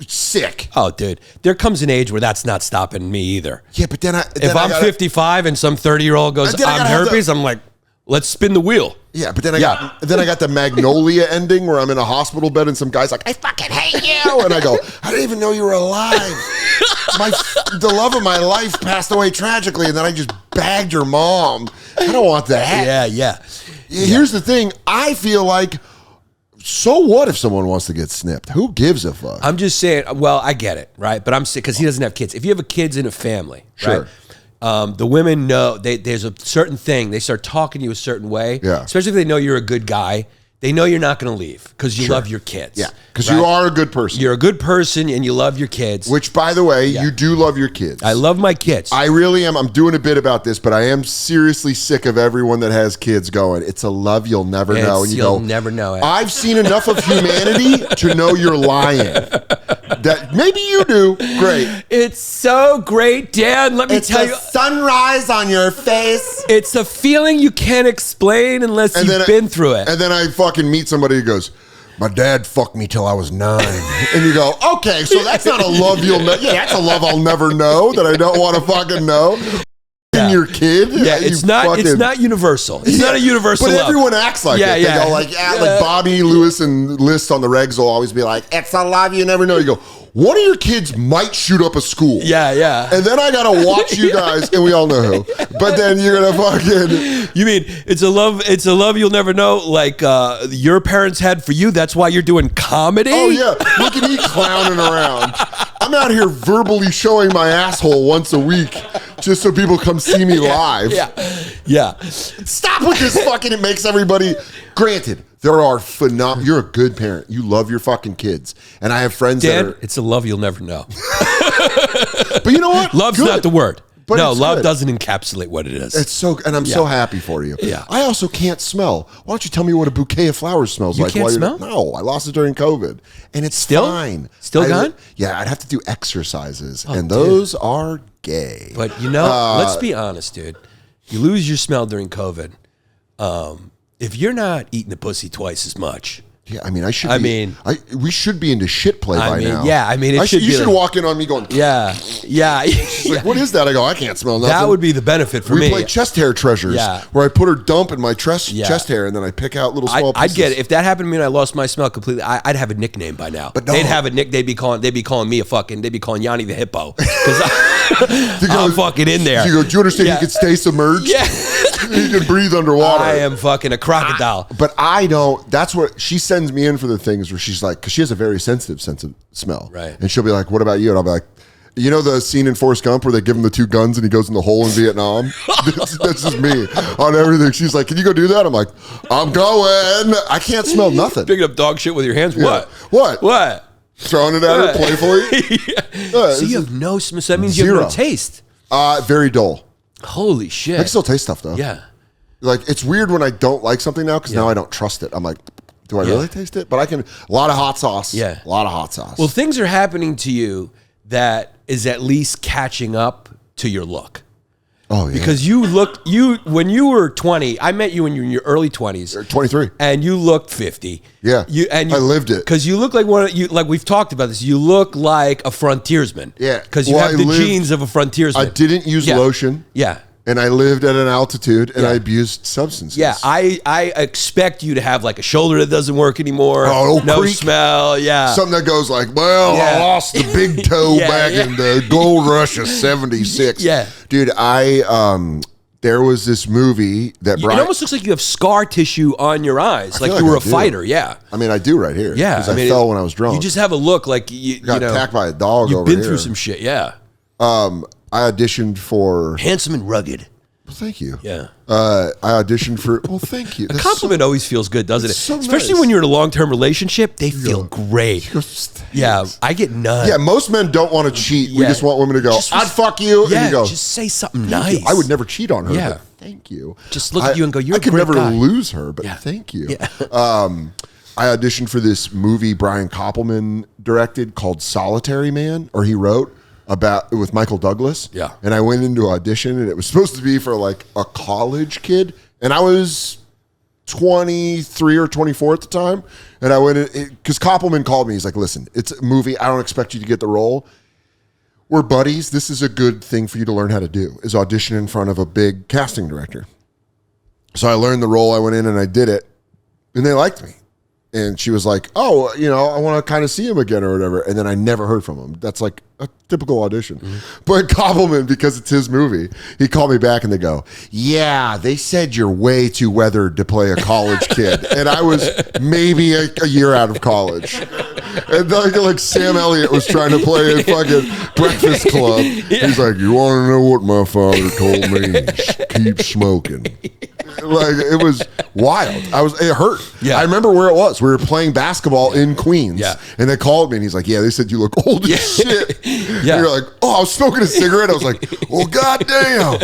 S1: sick.
S2: Oh, dude. There comes an age where that's not stopping me either.
S1: Yeah, but then
S2: if I'm 55 and some 30-year-old goes, I'm herpes, I'm like, let's spin the wheel.
S1: Yeah, but then I got the Magnolia ending where I'm in a hospital bed and some guy's like, I fucking hate you. And I go, I didn't even know you were alive. The love of my life passed away tragically, and then I just bagged your mom. I don't want that.
S2: Yeah.
S1: Here's the thing. I feel like, so what if someone wants to get snipped? Who gives a fuck?
S2: I'm just saying, well, I get it, right? But I'm sick because he doesn't have kids. If you have kids in a family,
S1: sure.
S2: Right? The women know there's a certain thing. They start talking to you a certain way.
S1: Yeah.
S2: Especially if they know you're a good guy. They know you're not going to leave because you love your kids.
S1: Yeah. Because you are a good person.
S2: You're a good person and you love your kids.
S1: Which, by the way, you do love your kids.
S2: I love my kids.
S1: I really am. I'm doing a bit about this, but I am seriously sick of everyone that has kids going, it's a love you'll never know. And
S2: you'll never know it.
S1: I've seen enough of humanity to know you're lying. That maybe you do. Great.
S2: It's so great, Dan. Let me tell you.
S1: Sunrise on your face.
S2: It's a feeling you can't explain unless you've been through it.
S1: And then I fucking meet somebody who goes, my dad fucked me till I was 9. And you go, okay, so that's not a love you'll know. Yeah, that's a love I'll never know that I don't want to fucking know. Your kid?
S2: Yeah, it's not universal. It's not a universal
S1: but
S2: love.
S1: Everyone acts like it. They go like, like Bobby Lewis and List on the regs will always be like, it's a love you never know. You go, one of your kids might shoot up a school.
S2: Yeah.
S1: And then I gotta watch you guys, and we all know who. But then you're gonna fucking.
S2: You mean it's a love you'll never know, like your parents had for you. That's why you're doing comedy.
S1: Oh yeah, look at me clowning around. I'm out here verbally showing my asshole once a week. just so people come see me live.
S2: Yeah.
S1: Stop with this fucking, it makes everybody, granted, there are phenomenal, you're a good parent. You love your fucking kids. And I have friends
S2: Dan,
S1: that are.
S2: it's a love you'll never know.
S1: But you know what?
S2: Love's
S1: Good.
S2: not the word.
S1: But
S2: no,
S1: it's
S2: love
S1: good.
S2: doesn't encapsulate what it is.
S1: It's so, and I'm so happy for you.
S2: Yeah.
S1: I also can't smell. Why don't you tell me what a bouquet of flowers smells
S2: You
S1: like?
S2: can't
S1: while
S2: smell?
S1: No, I lost it during COVID, and it's
S2: Still?
S1: fine.
S2: Still gone?
S1: Yeah, I'd have to do exercises, and those are gay.
S2: But you know, let's be honest, dude. You lose your smell during COVID. If you're not eating the pussy twice as much.
S1: Yeah, I mean, we should be into shit play by now.
S2: Yeah, I mean, you
S1: should walk in on me going,
S2: yeah.
S1: like, what is that? I go, I can't smell nothing.
S2: That would be the benefit for me.
S1: We play chest hair treasures, where I put her dump in my chest hair, and then I pick out little small pieces.
S2: I'd get it. If that happened to me and I lost my smell completely, I'd have a nickname by now.
S1: But no.
S2: They'd have a nick. They'd be calling me they'd be calling Yanni the hippo because I'm fucking in there.
S1: You go, do you understand you can stay submerged?
S2: Yeah.
S1: You can breathe underwater.
S2: I am fucking a crocodile.
S1: But I don't. That's what she sends me in for the things where she's like, because she has a very sensitive sense of smell.
S2: Right.
S1: And she'll be like, what about you? And I'll be like, you know the scene in Forrest Gump where they give him the 2 guns and he goes in the hole in Vietnam? That's just me on everything. She's like, can you go do that? I'm like, I'm going. I can't smell nothing.
S2: Picking up dog shit with your hands?
S1: Yeah.
S2: What?
S1: What? Throwing it at her playfully?
S2: So you have no smell. So that means you have no taste.
S1: Very dull.
S2: Holy shit.
S1: I can still taste stuff though.
S2: Yeah.
S1: Like, it's weird when I don't like something now because now I don't trust it. I'm like, do I really taste it? But I can, a lot of hot sauce.
S2: Yeah.
S1: A lot of hot sauce.
S2: Well, things are happening to you that is at least catching up to your look.
S1: Oh, yeah.
S2: Because when you were 20, I met you when you were in your early 20s.
S1: 23.
S2: And you looked 50.
S1: Yeah. I lived it.
S2: Because you look like like we've talked about this, you look like a frontiersman.
S1: Yeah.
S2: Because you have the genes of a frontiersman.
S1: I didn't use lotion.
S2: Yeah.
S1: And I lived at an altitude, and I abused substances.
S2: Yeah, I expect you to have like a shoulder that doesn't work anymore. No
S1: creak.
S2: Smell. Yeah,
S1: something that goes like, well, I lost the big toe back in the gold rush of '76.
S2: Yeah,
S1: dude, there was this movie that
S2: it almost looks like you have scar tissue on your eyes, like you were a fighter. Yeah,
S1: I mean, I do right here.
S2: Yeah,
S1: because I fell when I was drunk.
S2: You just have a look like you
S1: got attacked by a dog.
S2: You've
S1: over
S2: been
S1: here.
S2: through some shit. Yeah.
S1: I auditioned for
S2: Handsome and Rugged.
S1: Well, thank you.
S2: Yeah.
S1: I auditioned for. Well, thank you.
S2: A compliment always feels good, doesn't it?
S1: So
S2: Especially
S1: nice.
S2: when you're in a long-term relationship, they feel great. Yeah, I get none.
S1: Yeah, most men don't want to cheat. We just want women to go, I'd fuck you.
S2: Yeah,
S1: and you go,
S2: just say something nice.
S1: I would never cheat on her.
S2: Yeah.
S1: But thank you.
S2: Just look at you and go, you're a
S1: I could
S2: great
S1: never
S2: guy.
S1: lose her, but thank you.
S2: Yeah.
S1: I auditioned for this movie Brian Koppelman directed called Solitary Man, or he wrote. With Michael Douglas.
S2: Yeah.
S1: And I went into audition, and it was supposed to be for like a college kid. And I was 23 or 24 at the time. And I went in, because Koppelman called me. He's like, listen, it's a movie. I don't expect you to get the role. We're buddies. This is a good thing for you to learn how to do, is audition in front of a big casting director. So I learned the role. I went in and I did it. And they liked me. And she was like, oh, I want to kind of see him again or whatever. And then I never heard from him. That's like a typical audition. Mm-hmm. But Koppelman, because it's his movie, he called me back and they go, yeah, they said you're way too weathered to play a college kid. And I was maybe a year out of college. And like Sam Elliott was trying to play a fucking Breakfast Club. Yeah. He's like, you want to know what my father told me? Keep smoking. Like, it was wild. It hurt. Yeah. I remember where it was. We were playing basketball in Queens.
S2: Yeah.
S1: And they called me and he's like, yeah, they said you look old as shit. Yeah. And you're like, oh, I was smoking a cigarette. I was like, oh, goddamn.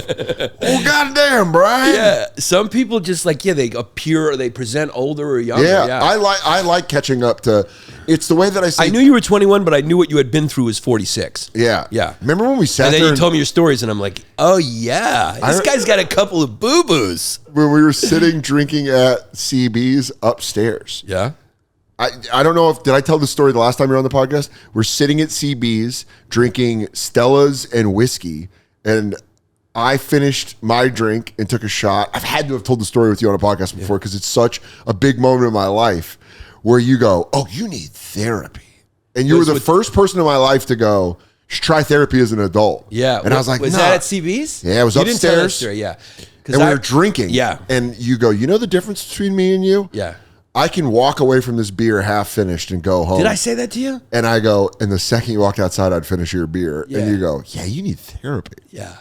S1: Oh, goddamn, Brian.
S2: Yeah. Some people just like, they appear or they present older or younger.
S1: Yeah. I like catching up to, it's the way that I say.
S2: I knew you were 21, but I knew what you had been through was 46.
S1: Yeah.
S2: Yeah.
S1: Remember when we sat
S2: there? And then
S1: there
S2: you told me your stories and I'm like, oh, yeah. This guy's got a couple of boo-boos.
S1: When we were sitting drinking at CB's upstairs.
S2: Yeah.
S1: I don't know did I tell the story the last time you were on the podcast? We're sitting at CB's drinking Stella's and whiskey, and I finished my drink and took a shot. I've had to have told the story with you on a podcast before because it's such a big moment in my life where you go, oh, you need therapy. And you were the first person in my life to go, try therapy as an adult.
S2: Yeah.
S1: And I was like,
S2: was that at CB's?
S1: Yeah, it was upstairs.
S2: You didn't tell that story, yeah.
S1: And we were drinking.
S2: Yeah.
S1: And you go, you know the difference between me and you?
S2: Yeah.
S1: I can walk away from this beer half finished and go home.
S2: Did I say that to you?
S1: And I go, and the second you walked outside, I'd finish your beer.
S2: Yeah.
S1: And you go, yeah, you need therapy.
S2: Yeah.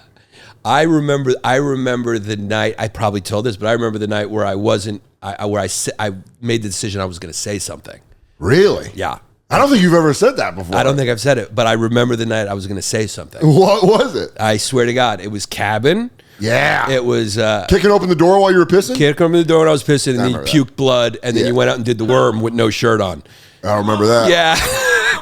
S2: I remember the night. I probably told this, but I remember the night where I wasn't. I made the decision I was going to say something.
S1: Really?
S2: Yeah.
S1: I don't think you've ever said that before.
S2: I don't think I've said it, but I remember the night I was going to say something.
S1: What was it?
S2: I swear to God, it was cabin.
S1: Yeah.
S2: It was
S1: kicking open the door while you were pissing?
S2: Kid come in the door and I was pissing, and then you
S1: remember
S2: puked blood, and then you went out and did the worm with no shirt on.
S1: I don't remember that.
S2: Yeah.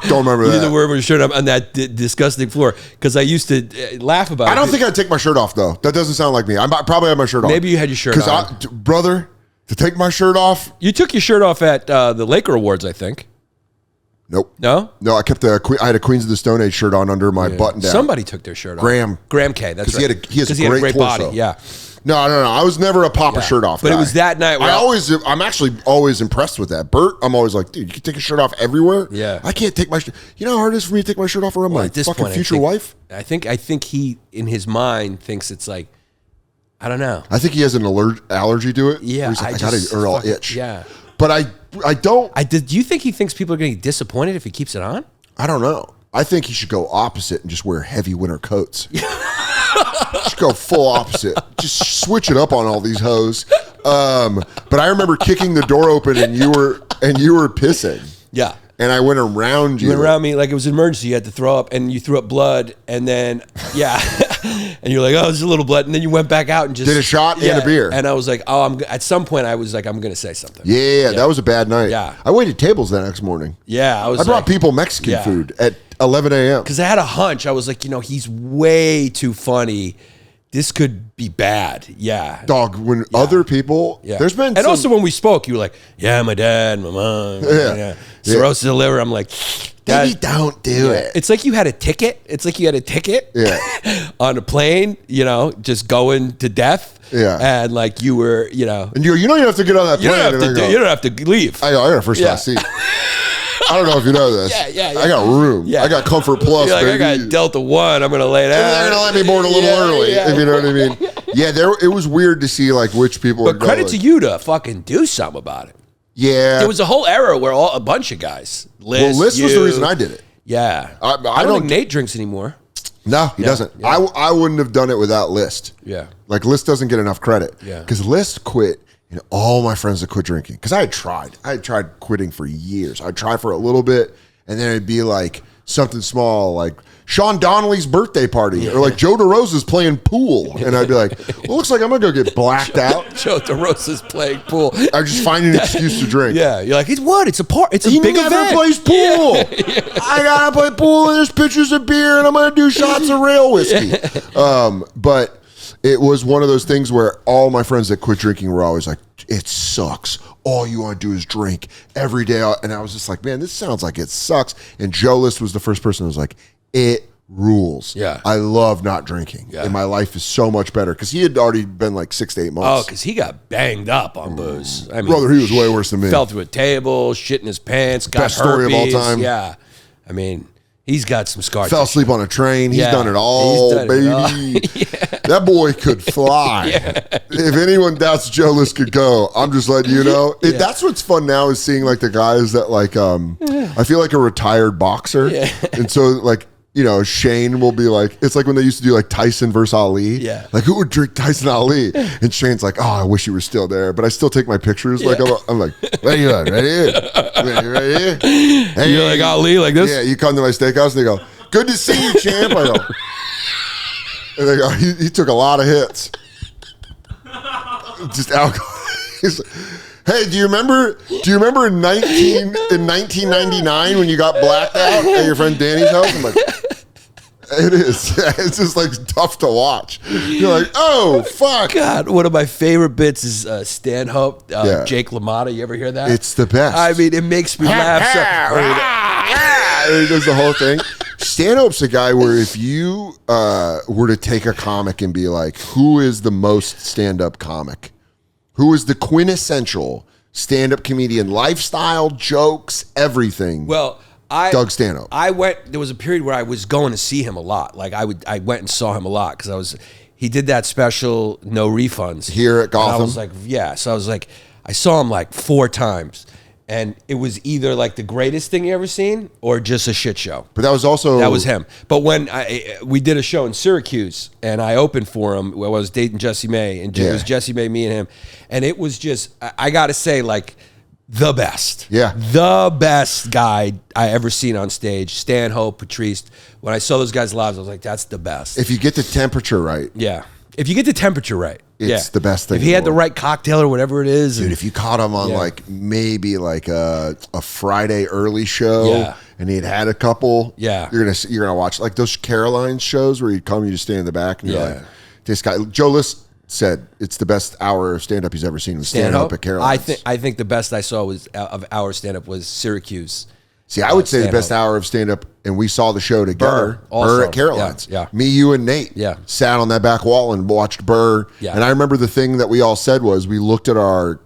S1: Don't remember
S2: You
S1: that.
S2: did the worm with a shirt on that disgusting floor, because I used to laugh about it.
S1: I don't think I'd take my shirt off, though. That doesn't sound like me. I probably have my shirt on.
S2: Maybe you had your shirt on.
S1: Because, brother, to take my shirt off.
S2: You took your shirt off at the Laker Awards, I think.
S1: Nope.
S2: No?
S1: No, I had a Queens of the Stone Age shirt on under my button down.
S2: Somebody took their shirt off. Graham K, that's right.
S1: He has a great torso.
S2: body, yeah.
S1: No. I was never a pop a shirt off
S2: But
S1: guy.
S2: it was that night where
S1: I'm actually always impressed with that. Bert, I'm always like, dude, you can take a shirt off everywhere?
S2: Yeah.
S1: I can't take my shirt. You know how hard it is for me to take my shirt off around my fucking future wife?
S2: I think he, in his mind, thinks it's like, I don't know.
S1: I think he has an allergy to it.
S2: Yeah.
S1: He's like, I got an Earl itch.
S2: Yeah.
S1: But I don't.
S2: Do you think he thinks people are going to get disappointed if he keeps it on?
S1: I don't know. I think he should go opposite and just wear heavy winter coats. Just go full opposite. Just switch it up on all these hoes. But I remember kicking the door open and you were pissing.
S2: Yeah.
S1: And I went around you.
S2: You went around me like it was an emergency. You had to throw up, and you threw up blood, and then and you're like, oh, there's a little blood, and then you went back out and just
S1: did a shot and a beer.
S2: And I was like, oh, at some point I was like, I'm going to say something.
S1: Yeah, that was a bad night.
S2: Yeah.
S1: I waited tables the next morning.
S2: Yeah,
S1: I brought people Mexican food at 11 a.m.
S2: because I had a hunch. I was like, he's way too funny. This could be bad. Yeah.
S1: Dog, when other people, there's been
S2: and also when we spoke, you were like, yeah, my dad, my mom, cirrhosis of the liver. I'm like,
S1: maybe don't do it.
S2: It's like you had a ticket. On a plane, just going to death.
S1: Yeah.
S2: And like you were,
S1: And you go, you don't have to get on that plane.
S2: You don't have to leave.
S1: I got a first class seat. I don't know if you know this.
S2: Yeah.
S1: I got room.
S2: Yeah.
S1: I got Comfort Plus,
S2: You're like,
S1: baby.
S2: I got Delta 1. I'm going to lay down.
S1: They're going to let me board a little early, if you know what I mean. Yeah, it was weird to see like which people
S2: But credit to you to fucking do something about it.
S1: Yeah.
S2: There was a whole era where a bunch of guys. Liz
S1: was the reason I did it.
S2: Yeah.
S1: I
S2: don't think Nate drinks anymore.
S1: No, he doesn't.
S2: Yeah.
S1: I wouldn't have done it without List.
S2: Yeah.
S1: Like List doesn't get enough credit.
S2: Yeah.
S1: Because List quit and all my friends that quit drinking. Because I had tried quitting for years. I'd try for a little bit and then it'd be like something small like Sean Donnelly's birthday party or like Joe DeRosa's playing pool. And I'd be like, well, looks like I'm going to go get blacked out.
S2: Joe DeRosa's playing pool.
S1: I just find an excuse to drink.
S2: Yeah. You're like, what? It's a It's a
S1: he
S2: big
S1: never
S2: event.
S1: plays pool. I got to play pool and there's pitchers of beer and I'm going to do shots of rail whiskey. But it was one of those things where all my friends that quit drinking were always like, it sucks. All you want to do is drink every day. And I was just like, man, this sounds like it sucks. And Joe List was the first person who was like, it rules.
S2: Yeah.
S1: I love not drinking. Yeah. And my life is so much better. Because he had already been like 6 to 8 months.
S2: Oh, because he got banged up on booze. I mean,
S1: brother, he was way worse than me.
S2: Fell through a table, shit in his pants, got
S1: Best story
S2: herpes.
S1: of all time.
S2: Yeah. I mean, he's got some scar
S1: Fell
S2: tissue.
S1: asleep on a train. He's done it all,
S2: He's done
S1: baby.
S2: It all.
S1: That boy could fly. If anyone doubts Joe List could go, I'm just letting you know. That's what's fun now is seeing like the guys that like, I feel like a retired boxer.
S2: Yeah.
S1: And so like, Shane will be like, it's like when they used to do like Tyson versus Ali.
S2: Yeah.
S1: Like who would drink Tyson Ali? And Shane's like, oh, I wish you were still there. But I still take my pictures. Like I'm like, what you doing? Right here? Right here? Hey,
S2: You're like Ali like this?
S1: Yeah, you come to my steakhouse and they go, good to see you, champ. I go, and they go, he took a lot of hits. Just alcohol. Hey, do you remember in 1999 when you got blacked out at your friend Danny's house? I'm like, it is. It's just like tough to watch. You're like, oh, fuck.
S2: God, one of my favorite bits is Stanhope, Jake LaMotta. You ever hear that?
S1: It's the best.
S2: I mean, it makes me laugh.
S1: He does the whole thing. Stanhope's a guy where if you were to take a comic and be like, who is the most stand-up comic? Who is the quintessential stand-up comedian? Lifestyle, jokes, everything.
S2: Well,
S1: Doug Stanhope.
S2: There was a period where I was going to see him a lot. Like I went and saw him a lot because he did that special No Refunds
S1: here at Gotham.
S2: And I was like, yeah. So I was like, I saw him like 4 times. And it was either like the greatest thing you ever seen or just a shit show.
S1: But that was
S2: him. But when we did a show in Syracuse and I opened for him, I was dating Jessie May, and it was Jessie May, me and him, and it was just, I got to say, like, the best.
S1: Yeah.
S2: The best guy I ever seen on stage. Stanhope, Patrice. When I saw those guys live, I was like, that's the best.
S1: If you get the temperature right.
S2: Yeah. If you get the temperature right.
S1: It's the best thing.
S2: If he had the right cocktail or whatever it is.
S1: Dude, if you caught him on like maybe like a Friday early show and he'd had a couple, you're gonna watch like those Caroline shows where he'd come, you just stand in the back and you're like, this guy. Joe List said it's the best hour of stand-up he's ever seen. Stand-up at Caroline's.
S2: I think the best I saw was of hour stand-up was Syracuse.
S1: See, I would say the best hour of stand-up, and we saw the show together, Burr at Caroline's.
S2: Yeah.
S1: Me, you, and Nate sat on that back wall and watched Burr. Yeah. And I remember the thing that we all said was we looked at our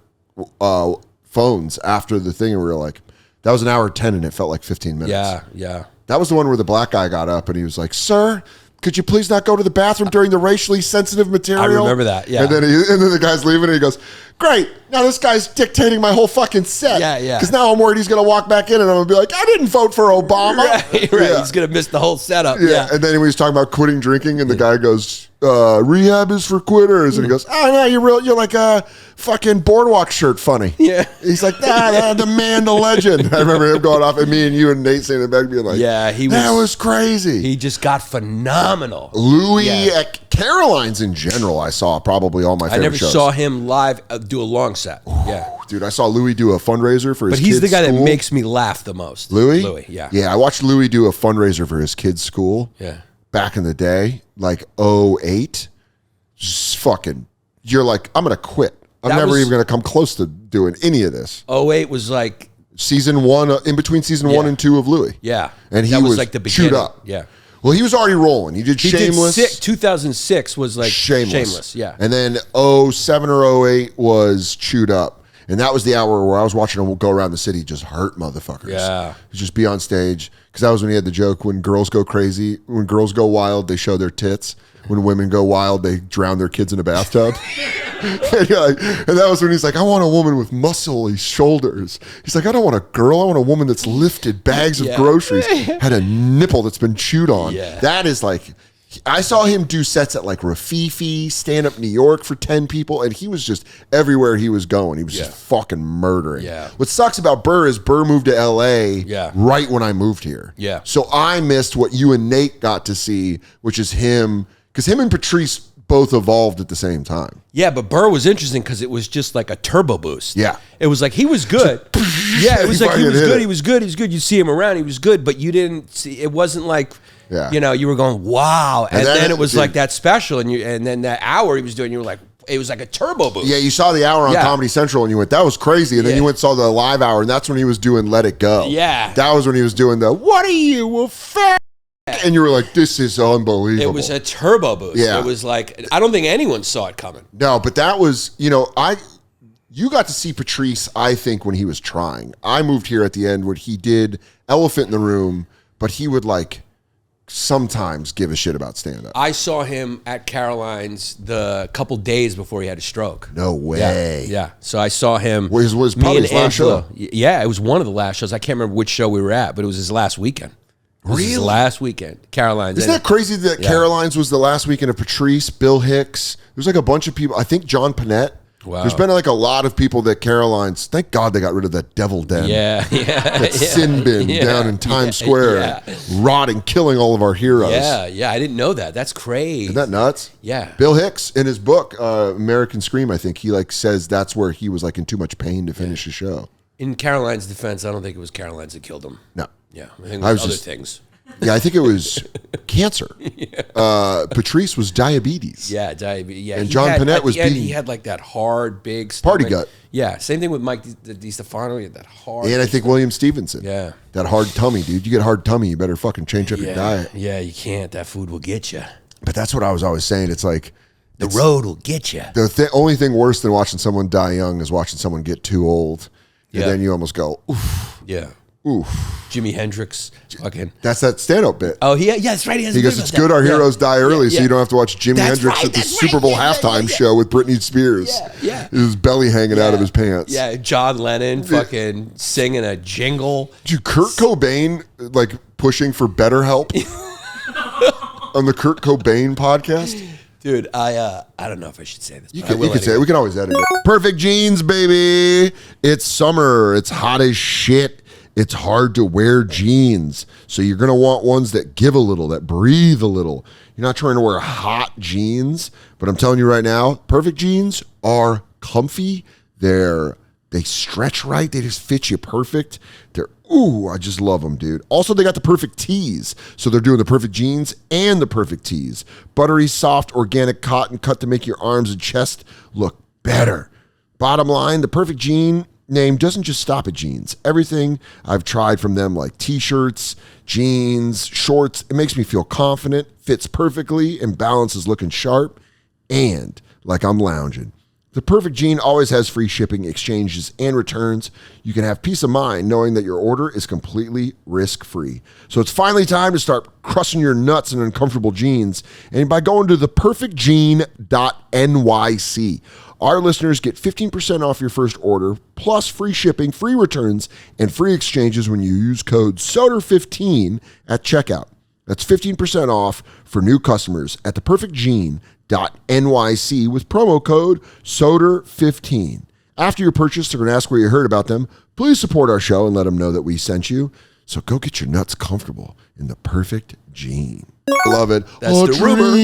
S1: phones after the thing, and we were like, that was an hour 10, and it felt like 15 minutes.
S2: Yeah, yeah.
S1: That was the one where the black guy got up, and he was like, sir, could you please not go to the bathroom during the racially sensitive material?
S2: I remember that, yeah.
S1: And then the guy's leaving, and he goes, great, now this guy's dictating my whole fucking set.
S2: Yeah, yeah.
S1: Because now I'm worried he's going to walk back in, and I'm going to be like, I didn't vote for Obama.
S2: Right.
S1: Yeah.
S2: He's going to miss the whole setup.
S1: Yeah. And then he was talking about quitting drinking, and the guy goes, rehab is for quitters. And he goes, oh, no, you're like a fucking boardwalk shirt funny.
S2: Yeah.
S1: He's like, the man, the legend. I remember him going off, and me and you and Nate saying in the back being like, that was crazy.
S2: He just got phenomenal.
S1: Louis at Caroline's in general, I saw probably all my favorite shows.
S2: I never saw him live do a long set. Yeah.
S1: Dude, I saw Louis do a fundraiser for his kids'
S2: But he's the guy
S1: school.
S2: that makes me laugh the most.
S1: Louis?
S2: Louis, yeah.
S1: Yeah, I watched Louis do a fundraiser for his kids' school.
S2: Yeah.
S1: Back in the day, like 08. Just fucking, you're like, I'm going to quit. I'm never even going to come close to doing any of this.
S2: 08 was like
S1: season one, in between season 1 and 2 of Louis.
S2: Yeah.
S1: And he was like the chewed up.
S2: Yeah.
S1: Well, he was already rolling. He did Shameless.
S2: 2006 was like Shameless. Yeah.
S1: And then 07 or 08 was Chewed Up. And that was the hour where I was watching him go around the city just hurt motherfuckers.
S2: Yeah.
S1: Just be on stage. Because that was when he had the joke, when girls go crazy, when girls go wild, they show their tits. When women go wild, they drown their kids in a bathtub. And that was when he's like, I want a woman with muscly shoulders. He's like, I don't want a girl. I want a woman that's lifted bags of groceries, had a nipple that's been chewed on.
S2: Yeah.
S1: That is like, I saw him do sets at like Rafifi, stand up New York for 10 people, and he was just everywhere he was going. He was just fucking murdering.
S2: Yeah.
S1: What sucks about Burr is Burr moved to LA right when I moved here.
S2: Yeah.
S1: So I missed what you and Nate got to see, which is him, because him and Patrice both evolved at the same time.
S2: Yeah, but Burr was interesting because it was just like a turbo boost.
S1: Yeah.
S2: It was like he was good. Yeah, it was like he was good.
S1: It.
S2: He was good. He was good. You see him around. He was good, but you didn't see. It wasn't like, you know, you were going wow, and then it was like that special, and then that hour he was doing, you were like, it was like a turbo boost.
S1: Yeah, you saw the hour on Comedy Central, and you went, that was crazy. And then you went and saw the live hour, and that's when he was doing Let It Go.
S2: Yeah,
S1: that was when he was doing the What Are You, a Fat? And you were like, this is unbelievable.
S2: It was a turbo boost.
S1: Yeah.
S2: It was like, I don't think anyone saw it coming.
S1: No, but that was, you know, you got to see Patrice, I think, when he was trying. I moved here at the end when he did Elephant in the Room, but he would like sometimes give a shit about stand-up.
S2: I saw him at Caroline's the couple days before he had a stroke.
S1: No way.
S2: Yeah. So I saw him.
S1: Was probably his last show.
S2: Yeah, it was one of the last shows. I can't remember which show we were at, but it was his last weekend.
S1: Really?
S2: Last weekend, Caroline's.
S1: Isn't that crazy that Caroline's was the last weekend of Patrice, Bill Hicks? There's like a bunch of people. I think John Panette.
S2: Wow.
S1: There's been like a lot of people that Caroline's. Thank God they got rid of that devil den.
S2: Yeah.
S1: That sin bin down in Times Square, rotting, killing all of our heroes.
S2: Yeah. I didn't know that. That's crazy.
S1: Isn't that nuts?
S2: Yeah.
S1: Bill Hicks in his book American Scream, I think he like says that's where he was like in too much pain to finish the show.
S2: In Caroline's defense, I don't think it was Caroline's that killed him.
S1: No.
S2: Yeah, I think it was other things.
S1: Yeah, I think it was cancer. Patrice was diabetes.
S2: Yeah, diabetes. Yeah,
S1: and John Panette was beating.
S2: He had like that hard, big stomach.
S1: Party gut.
S2: Yeah, same thing with Mike DiStefano. He had that hard.
S1: And I think William Stevenson.
S2: Yeah.
S1: That hard tummy, dude. You get hard tummy, you better fucking change up your diet.
S2: Yeah, you can't. That food will get you.
S1: But that's what I was always saying. It's like
S2: the road will get you.
S1: The only thing worse than watching someone die young is watching someone get too old. And then you almost go, oof.
S2: Yeah.
S1: Oof.
S2: Jimi Hendrix. Fucking.
S1: That's that stand-up bit.
S2: Oh, yeah, that's right.
S1: He goes, it's good our heroes die early, so you don't have to watch Jimi Hendrix at the Super Bowl halftime show with Britney Spears.
S2: Yeah.
S1: His belly hanging out of his pants.
S2: Yeah, John Lennon fucking singing a jingle.
S1: Dude, Kurt Cobain, like, pushing for BetterHelp on the Kurt Cobain podcast.
S2: Dude, I don't know if I should say this.
S1: You can say it. We can always edit it. Perfect jeans, baby. It's summer. It's hot as shit. It's hard to wear jeans. So you're going to want ones that give a little, that breathe a little. You're not trying to wear hot jeans, but I'm telling you right now, perfect jeans are comfy. They stretch right. They just fit you perfect. I just love them, dude. Also, they got the perfect tees. So they're doing the perfect jeans and the perfect tees. Buttery, soft, organic cotton cut to make your arms and chest look better. Bottom line, the perfect jean name doesn't just stop at jeans. Everything I've tried from them, like t-shirts, jeans, shorts, it makes me feel confident, fits perfectly, and balance is looking sharp, and like I'm lounging. The perfect jean always has free shipping, exchanges, and returns. You can have peace of mind knowing that your order is completely risk-free. So it's finally time to start crushing your nuts in uncomfortable jeans, and by going to theperfectjean.nyc. Our listeners get 15% off your first order, plus free shipping, free returns, and free exchanges when you use code SODER15 at checkout. That's 15% off for new customers at theperfectjean.nyc with promo code SODER15. After your purchase, they're going to ask where you heard about them. Please support our show and let them know that we sent you. So go get your nuts comfortable in the perfect jean. I love it.
S2: That's the rumor.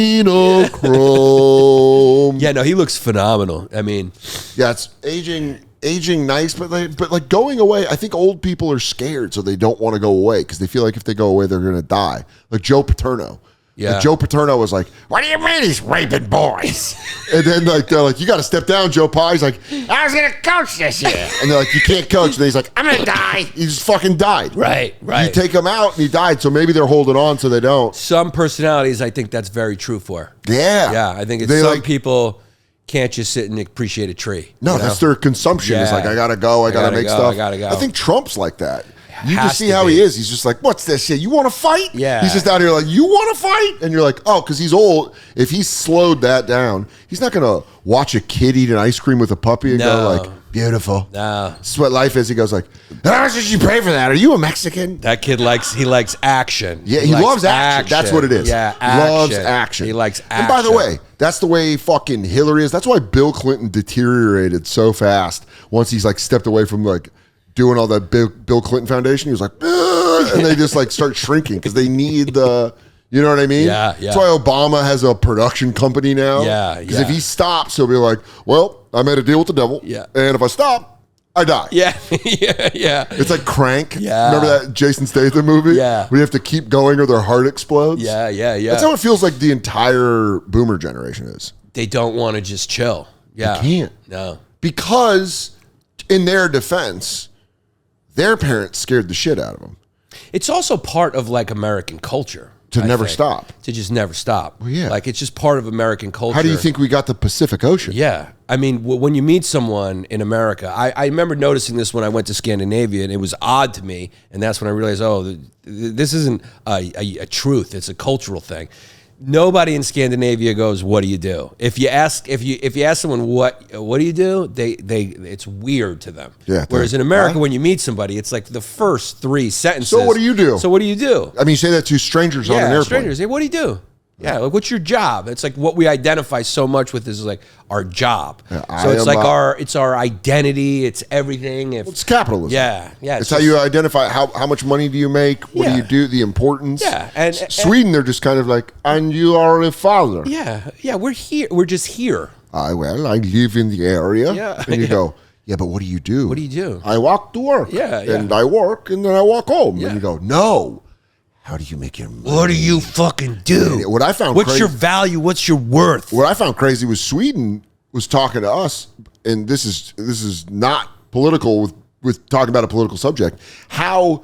S1: Adrenochrome.
S2: Yeah, no, he looks phenomenal. I mean,
S1: yeah, it's aging nice, but like going away. I think old people are scared, so they don't want to go away because they feel like if they go away, they're going to die. Like Joe Paterno.
S2: Yeah.
S1: Like Joe Paterno was like,
S3: What do you mean he's raping boys?
S1: and then like they're like, you got to step down, Joe Pa. He's like,
S3: I was going to coach this year.
S1: and they're like, you can't coach. And he's like,
S3: I'm going to die.
S1: he just fucking died.
S2: right.
S1: You take him out and he died, so maybe they're holding on so they don't.
S2: Some personalities, I think that's very true for.
S1: Yeah.
S2: Yeah, I think it's
S1: They
S2: some
S1: like-
S2: people can't just sit and appreciate a tree.
S1: No,
S2: you know?
S1: that's their consumption. It's
S2: Yeah.
S1: like, I got to go. I got to make stuff.
S2: I gotta go.
S1: I think Trump's like that. You
S2: Has
S1: just see
S2: to
S1: how
S2: be.
S1: he is. He's just like, what's this shit? You want to fight?
S2: Yeah.
S1: He's just out here like, you want to fight? And you're like, oh, because he's old. If he slowed that down, he's not going to watch a kid eat an ice cream with a puppy and go like, beautiful.
S2: No.
S1: This is what life is. He goes like, how much did you pay for that? Are you a Mexican?
S2: That kid likes action.
S1: Yeah, he
S2: likes
S1: loves action. That's what it is.
S2: Yeah,
S1: Loves action.
S2: He likes action.
S1: And by the way, that's the way fucking Hillary is. That's why Bill Clinton deteriorated so fast once he's like stepped away from like doing all that Bill Clinton Foundation. He was like, and they just like start shrinking because they need the, you know what I mean?
S2: Yeah.
S1: That's why Obama has a production company now.
S2: Yeah,
S1: Because if he stops, he'll be like, well, I made a deal with the devil.
S2: Yeah.
S1: And if I stop, I die.
S2: Yeah, yeah.
S1: It's like Crank.
S2: Yeah.
S1: Remember that Jason Statham movie?
S2: Yeah.
S1: We have to keep going or their heart explodes.
S2: Yeah.
S1: That's how it feels like the entire boomer generation is.
S2: They don't want to just chill. Yeah.
S1: They can't.
S2: No.
S1: Because in their defense, their parents scared the shit out of them.
S2: It's also part of like American culture.
S1: To
S2: I
S1: never
S2: think.
S1: stop.
S2: To just never stop.
S1: Well, yeah.
S2: Like it's just part of American culture.
S1: How do you think we got the Pacific Ocean?
S2: Yeah. I mean, when you meet someone in America, I remember noticing this when I went to Scandinavia, and it was odd to me. And that's when I realized, this isn't a truth. It's a cultural thing. Nobody in Scandinavia goes, "What do you do?" If you ask someone what do you do, they it's weird to them.
S1: Yeah.
S2: Whereas in America, when you meet somebody, it's like the first 3 sentences.
S1: So what do you do?
S2: So what do you do?
S1: I mean, you say that to strangers on an airplane.
S2: Strangers. Hey, what do you do? Yeah, like what's your job? It's like what we identify so much with is like our job.
S1: Yeah,
S2: so it's like our identity. It's everything.
S1: It's capitalism.
S2: Yeah.
S1: It's how you identify how much money do you make? What do you do? The importance.
S2: Yeah, and
S1: Sweden, they're just kind of like, and you are a father.
S2: Yeah. We're here. We're just here.
S1: I live in the area.
S2: Yeah.
S1: And you go, yeah, but what do you do?
S2: What do you do?
S1: I walk to work.
S2: Yeah.
S1: And I work, and then I walk home.
S2: Yeah.
S1: And you go, no. How do you make your money?
S2: What do you fucking do?
S1: What I found
S2: What's
S1: crazy,
S2: your value? What's your worth?
S1: What I found crazy was Sweden was talking to us, and this is not political with talking about a political subject, how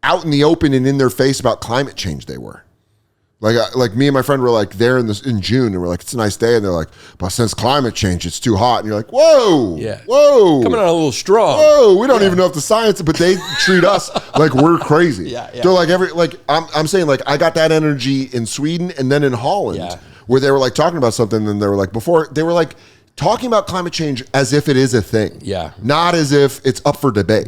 S1: out in the open and in their face about climate change they were. Like me and my friend were like there in June, and we're like, it's a nice day, and they're like, but since climate change, it's too hot, and you're like, whoa, whoa,
S2: coming on a little strong.
S1: Whoa, we don't even know if the science, but they treat us like we're crazy. They're like I'm saying like I got that energy in Sweden and then in Holland, where they were like talking about something, and they were like before they were like talking about climate change as if it is a thing. Not as if it's up for debate.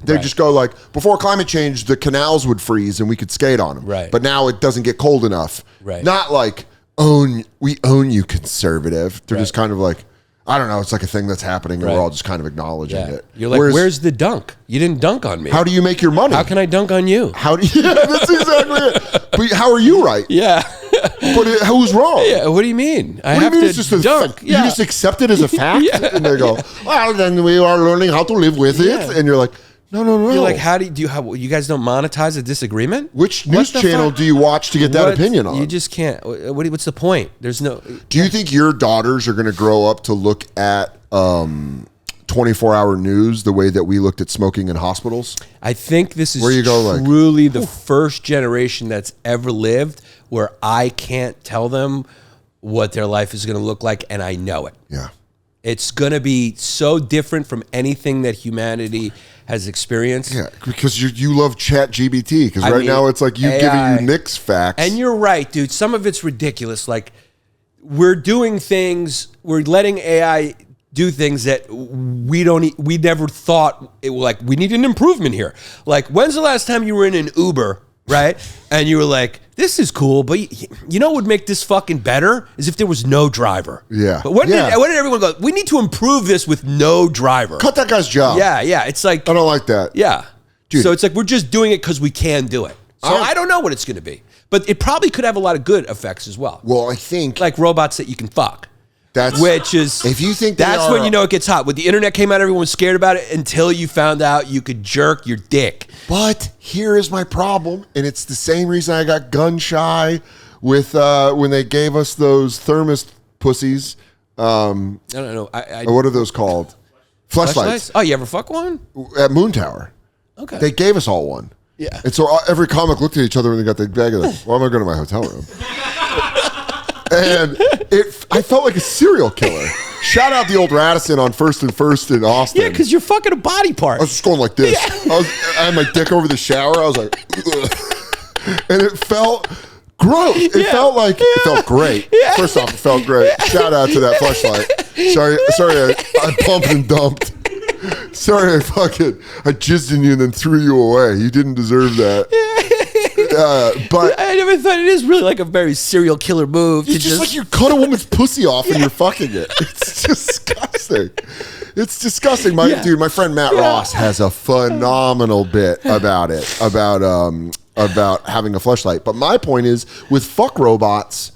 S1: They just go like, before climate change, the canals would freeze and we could skate on them. But now it doesn't get cold enough. Not like, we own you, conservative. They're just kind of like, I don't know. It's like a thing that's happening, and we're all just kind of acknowledging it.
S2: You're like, where's the dunk? You didn't dunk on me.
S1: How do you make your money?
S2: How can I dunk on you?
S1: How do you, that's exactly it. But how are you right? But who's wrong?
S2: What do you mean? I
S1: what
S2: have
S1: do you mean
S2: to
S1: it's just
S2: dunk.
S1: You just accept it as a fact? And they go, well, then we are learning how to live with it. And you're like, no.
S2: You're like, how do you guys don't monetize a disagreement?
S1: Which news channel do you watch to get that opinion on?
S2: You just can't. What's the point? There's no.
S1: Do you think your daughters are going to grow up to look at 24-hour news the way that we looked at smoking in hospitals?
S2: I think this is truly the first generation that's ever lived where I can't tell them what their life is going to look like, and I know it. It's going to be so different from anything that humanity has experienced.
S1: Because you love ChatGPT. Because right now it's like giving you Nick's facts.
S2: And you're right, dude. Some of it's ridiculous. Like, we're doing things, we're letting AI do things that we never thought we need an improvement here. Like, when's the last time you were in an Uber, right? And you were like, this is cool, but you know what would make this fucking better is if there was no driver. But when did everyone go, we need to improve this with no driver?
S1: Cut that guy's job.
S2: It's like,
S1: I don't like that.
S2: Dude. So it's like, we're just doing it because we can do it. So I don't know what it's going to be, but it probably could have a lot of good effects as well.
S1: Well, I think
S2: like robots that you can fuck.
S1: If you think
S2: that's when you know it gets hot. When the internet came out, everyone was scared about it until you found out you could jerk your dick.
S1: But here is my problem, and it's the same reason I got gun shy with when they gave us those thermos pussies.
S2: I don't know.
S1: What are those called? Fleshlights.
S2: Oh, you ever fuck one?
S1: At Moon Tower.
S2: Okay.
S1: They gave us all one. And so every comic looked at each other when they got the bag of like, well, I'm going to go to my hotel room. And I felt like a serial killer. Shout out the old Radisson on First and First in Austin.
S2: Yeah, because you're fucking a body part.
S1: I was just going like this. I had my dick over the shower. I was like, ugh. And it felt gross. It felt great. First off, it felt great. Shout out to that Fleshlight. Sorry, I pumped and dumped. Sorry, I jizzed in you and then threw you away. You didn't deserve that. But
S2: I never thought it is really like a very serial killer move.
S1: It's just like you cut a woman's pussy off and you're fucking it. It's disgusting. It's disgusting. My friend Matt Ross has a phenomenal bit about it, about having a fleshlight. But my point is, with fuck robots,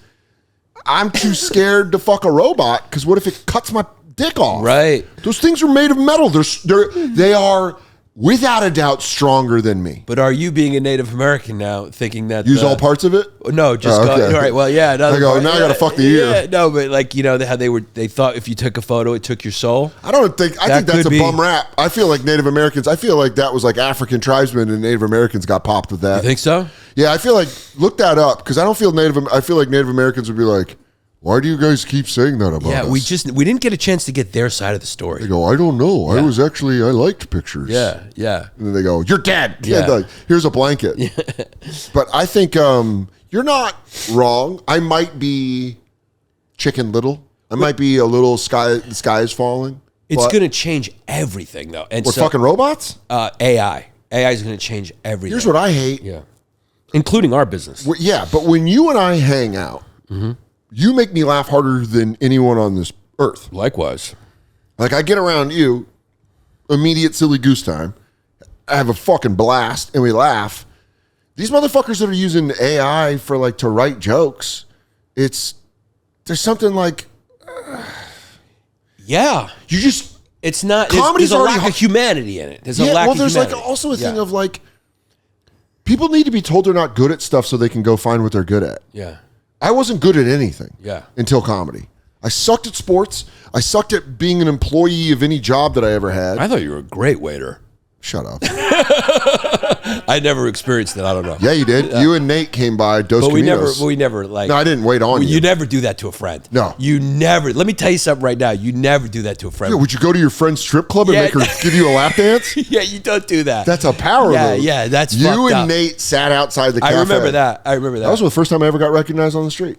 S1: I'm too scared to fuck a robot because what if it cuts my dick off?
S2: Right.
S1: Those things are made of metal. They are without a doubt stronger than me.
S2: But are you being a Native American now thinking that
S1: use all parts of it?
S2: No, just go, all right. Well, yeah.
S1: I gotta fuck the ear.
S2: Yeah, no, but like how they thought if you took a photo, it took your soul.
S1: I think that's a bum rap. I feel like Native Americans. I feel like that was like African tribesmen and Native Americans got popped with that.
S2: You think so?
S1: Yeah, I feel like look that up because I feel like Native Americans would be like, why do you guys keep saying that about us?
S2: Yeah, we didn't get a chance to get their side of the story.
S1: They go, I don't know. Yeah. I liked pictures.
S2: Yeah.
S1: And then they go, you're dead.
S2: Yeah.
S1: Like, here's a blanket. Yeah. But I think you're not wrong. I might be Chicken Little. I might be a little the sky is falling.
S2: It's going to change everything, though. And
S1: fucking robots?
S2: AI. AI is going to change everything.
S1: Here's what I hate.
S2: Yeah. Including our business.
S1: But when you and I hang out, you make me laugh harder than anyone on this earth.
S2: Likewise.
S1: Like, I get around you, immediate silly goose time. I have a fucking blast, and we laugh. These motherfuckers that are using AI for, to write jokes, there's something like...
S2: yeah.
S1: You just...
S2: It's not... There's a lack of humanity in it. There's a lack of humanity.
S1: Well, there's, also a thing of, people need to be told they're not good at stuff so they can go find what they're good at.
S2: Yeah.
S1: I wasn't good at anything
S2: until
S1: comedy. I sucked at sports. I sucked at being an employee of any job that I ever had.
S2: I thought you were a great waiter.
S1: Shut up.
S2: I never experienced it. I don't know.
S1: Yeah, you did. You and Nate came by Dos
S2: But
S1: Caminos.
S2: we never like.
S1: No, I didn't wait on you.
S2: You never do that to a friend.
S1: No.
S2: You never. Let me tell you something right now. You never do that to a friend.
S1: Yeah, would you go to your friend's strip club and
S2: Yeah.
S1: make her give you a lap dance?
S2: Yeah, you don't do that.
S1: That's a power move.
S2: Yeah, that's
S1: you
S2: fucked
S1: and
S2: up.
S1: Nate sat outside the cafe.
S2: I remember that.
S1: That was the first time I ever got recognized on the street.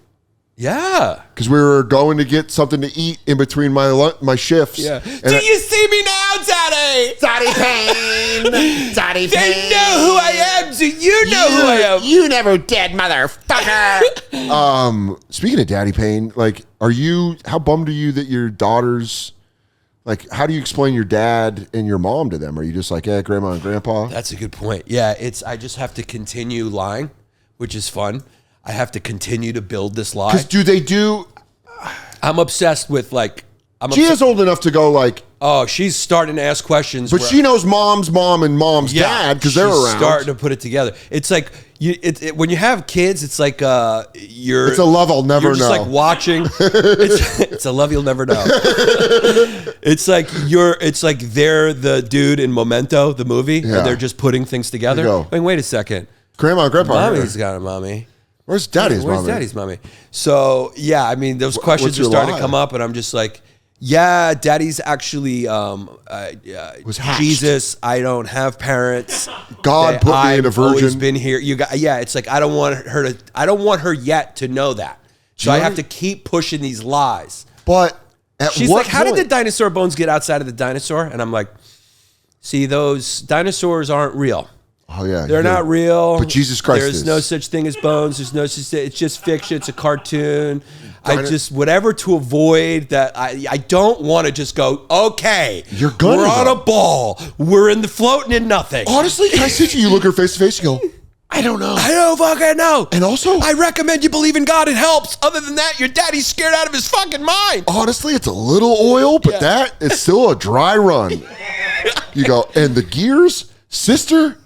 S2: Yeah.
S1: Because we were going to get something to eat in between my shifts.
S2: Yeah.
S1: And
S2: Do you see me now, Daddy?
S3: Daddy Payne. Daddy
S2: They
S3: Payne.
S2: know who I am. Do you know who I am?
S3: You never did, motherfucker.
S1: Speaking of Daddy Payne, like, how bummed are you that your daughters, like, how do you explain your dad and your mom to them? Are you just like, grandma and grandpa?
S2: That's a good point. Yeah, I just have to continue lying, which is fun. I have to continue to build this lie.
S1: Because
S2: I'm obsessed with like.
S1: She is old enough to go like.
S2: Oh, she's starting to ask questions.
S1: But she knows mom's mom and mom's dad because they're around.
S2: Starting to put it together. It's like when you have kids, it's like It's
S1: a love I'll never
S2: you're just
S1: know.
S2: like watching. It's a love you'll never know. It's like they're the dude in Memento, the movie,
S1: Yeah.
S2: and they're just putting things together.
S1: Go.
S2: Wait a second.
S1: Grandma and grandpa.
S2: Mommy's got a mommy.
S1: Where's daddy's
S2: Where's
S1: mommy?
S2: daddy's mommy? So yeah, I mean, those questions are
S1: your
S2: starting
S1: lie?
S2: to come up, and I'm just like, yeah, daddy's actually
S1: Was hatched.
S2: Jesus. I don't have parents.
S1: God put me in a
S2: I've always
S1: virgin.
S2: been here. It's like I don't want her yet to know that. So I have to keep pushing these lies.
S1: But at
S2: She's
S1: what
S2: like, how did
S1: point?
S2: the dinosaur bones get outside of the dinosaur? And I'm like, see, those dinosaurs aren't real.
S1: Oh yeah,
S2: They're not real.
S1: But Jesus Christ
S2: There's
S1: is.
S2: no such thing as bones. There's no such thing. It's just fiction. It's a cartoon. Whatever to avoid that. I don't want to just go, okay,
S1: You're gonna
S2: we're on
S1: go.
S2: a ball. We're in the floating in nothing.
S1: Honestly, can I sit you? You look her face to face. You go, I don't know.
S2: I don't fucking know.
S1: And also,
S2: I recommend you believe in God. It helps. Other than that, your daddy's scared out of his fucking mind.
S1: honestly, it's a little oil, but that is still a dry run. You go, and the gears, sister,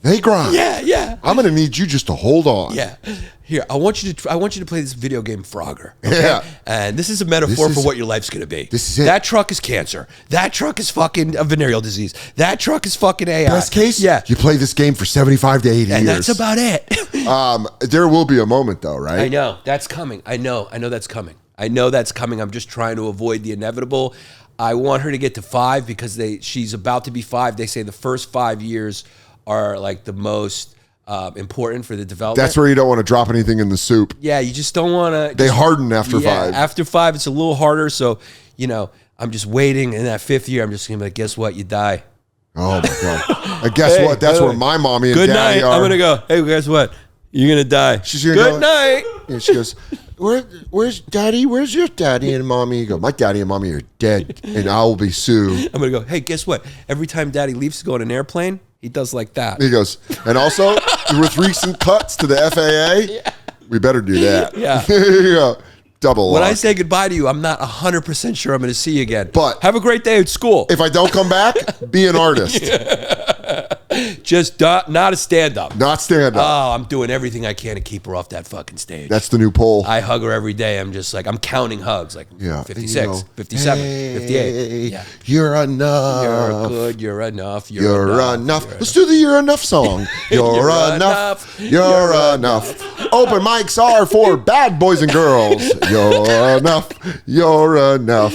S1: they grind.
S2: Yeah.
S1: I'm gonna need you just to hold on.
S2: Yeah. Here, I want you to play this video game Frogger. Okay?
S1: Yeah.
S2: And this is a metaphor
S1: This
S2: for
S1: is-
S2: what your life's gonna be.
S1: this is it.
S2: That truck is cancer. That truck is fucking a venereal disease. That truck is fucking AI.
S1: Best case,
S2: Yeah.
S1: you play this game for 75 to 80
S2: And
S1: years.
S2: that's about it.
S1: There will be a moment though, right?
S2: I know. That's coming. I know that's coming. I'm just trying to avoid the inevitable. I want her to get to 5 because she's about to be 5. They say the first 5 years are like the most important for the development.
S1: That's where you don't want to drop anything in the soup.
S2: Yeah, you just don't want to.
S1: They harden after 5.
S2: After 5, it's a little harder. So, I'm just waiting. In that 5th year, I'm just going to be like, guess what? You die.
S1: Oh my god! And guess
S2: Hey,
S1: what? That's
S2: by the
S1: where
S2: way,
S1: my mommy and
S2: Good
S1: daddy
S2: night.
S1: are.
S2: I'm going to go, hey, guess what? You're going to die.
S1: She's gonna
S2: Good
S1: go-
S2: night.
S1: Yeah, she goes, where's daddy? Where's your daddy and mommy? You go, my daddy and mommy are dead, and I will be sued.
S2: I'm going to go, hey, guess what? Every time daddy leaves to go on an airplane, he does like that.
S1: He goes, and also with recent cuts to the FAA, we better do that.
S2: Yeah.
S1: You go, double
S2: When
S1: lock.
S2: I say goodbye to you, I'm not 100% sure I'm going to see you again.
S1: But-
S2: have a great day at school.
S1: If I don't come back, be an artist,
S2: Just not a stand-up.
S1: not stand up.
S2: Oh, I'm doing everything I can to keep her off that fucking stage.
S1: That's the new poll.
S2: I hug her every day. I'm just like, I'm counting hugs. Like
S1: Yeah.
S2: 56,
S1: And you go,
S2: 57,
S1: hey,
S2: 58. Yeah.
S1: You're enough.
S2: You're good. You're enough.
S1: You're enough. Let's do the You're Enough song. You're enough. You're enough. Open mics are for bad boys and girls. You're enough. You're enough.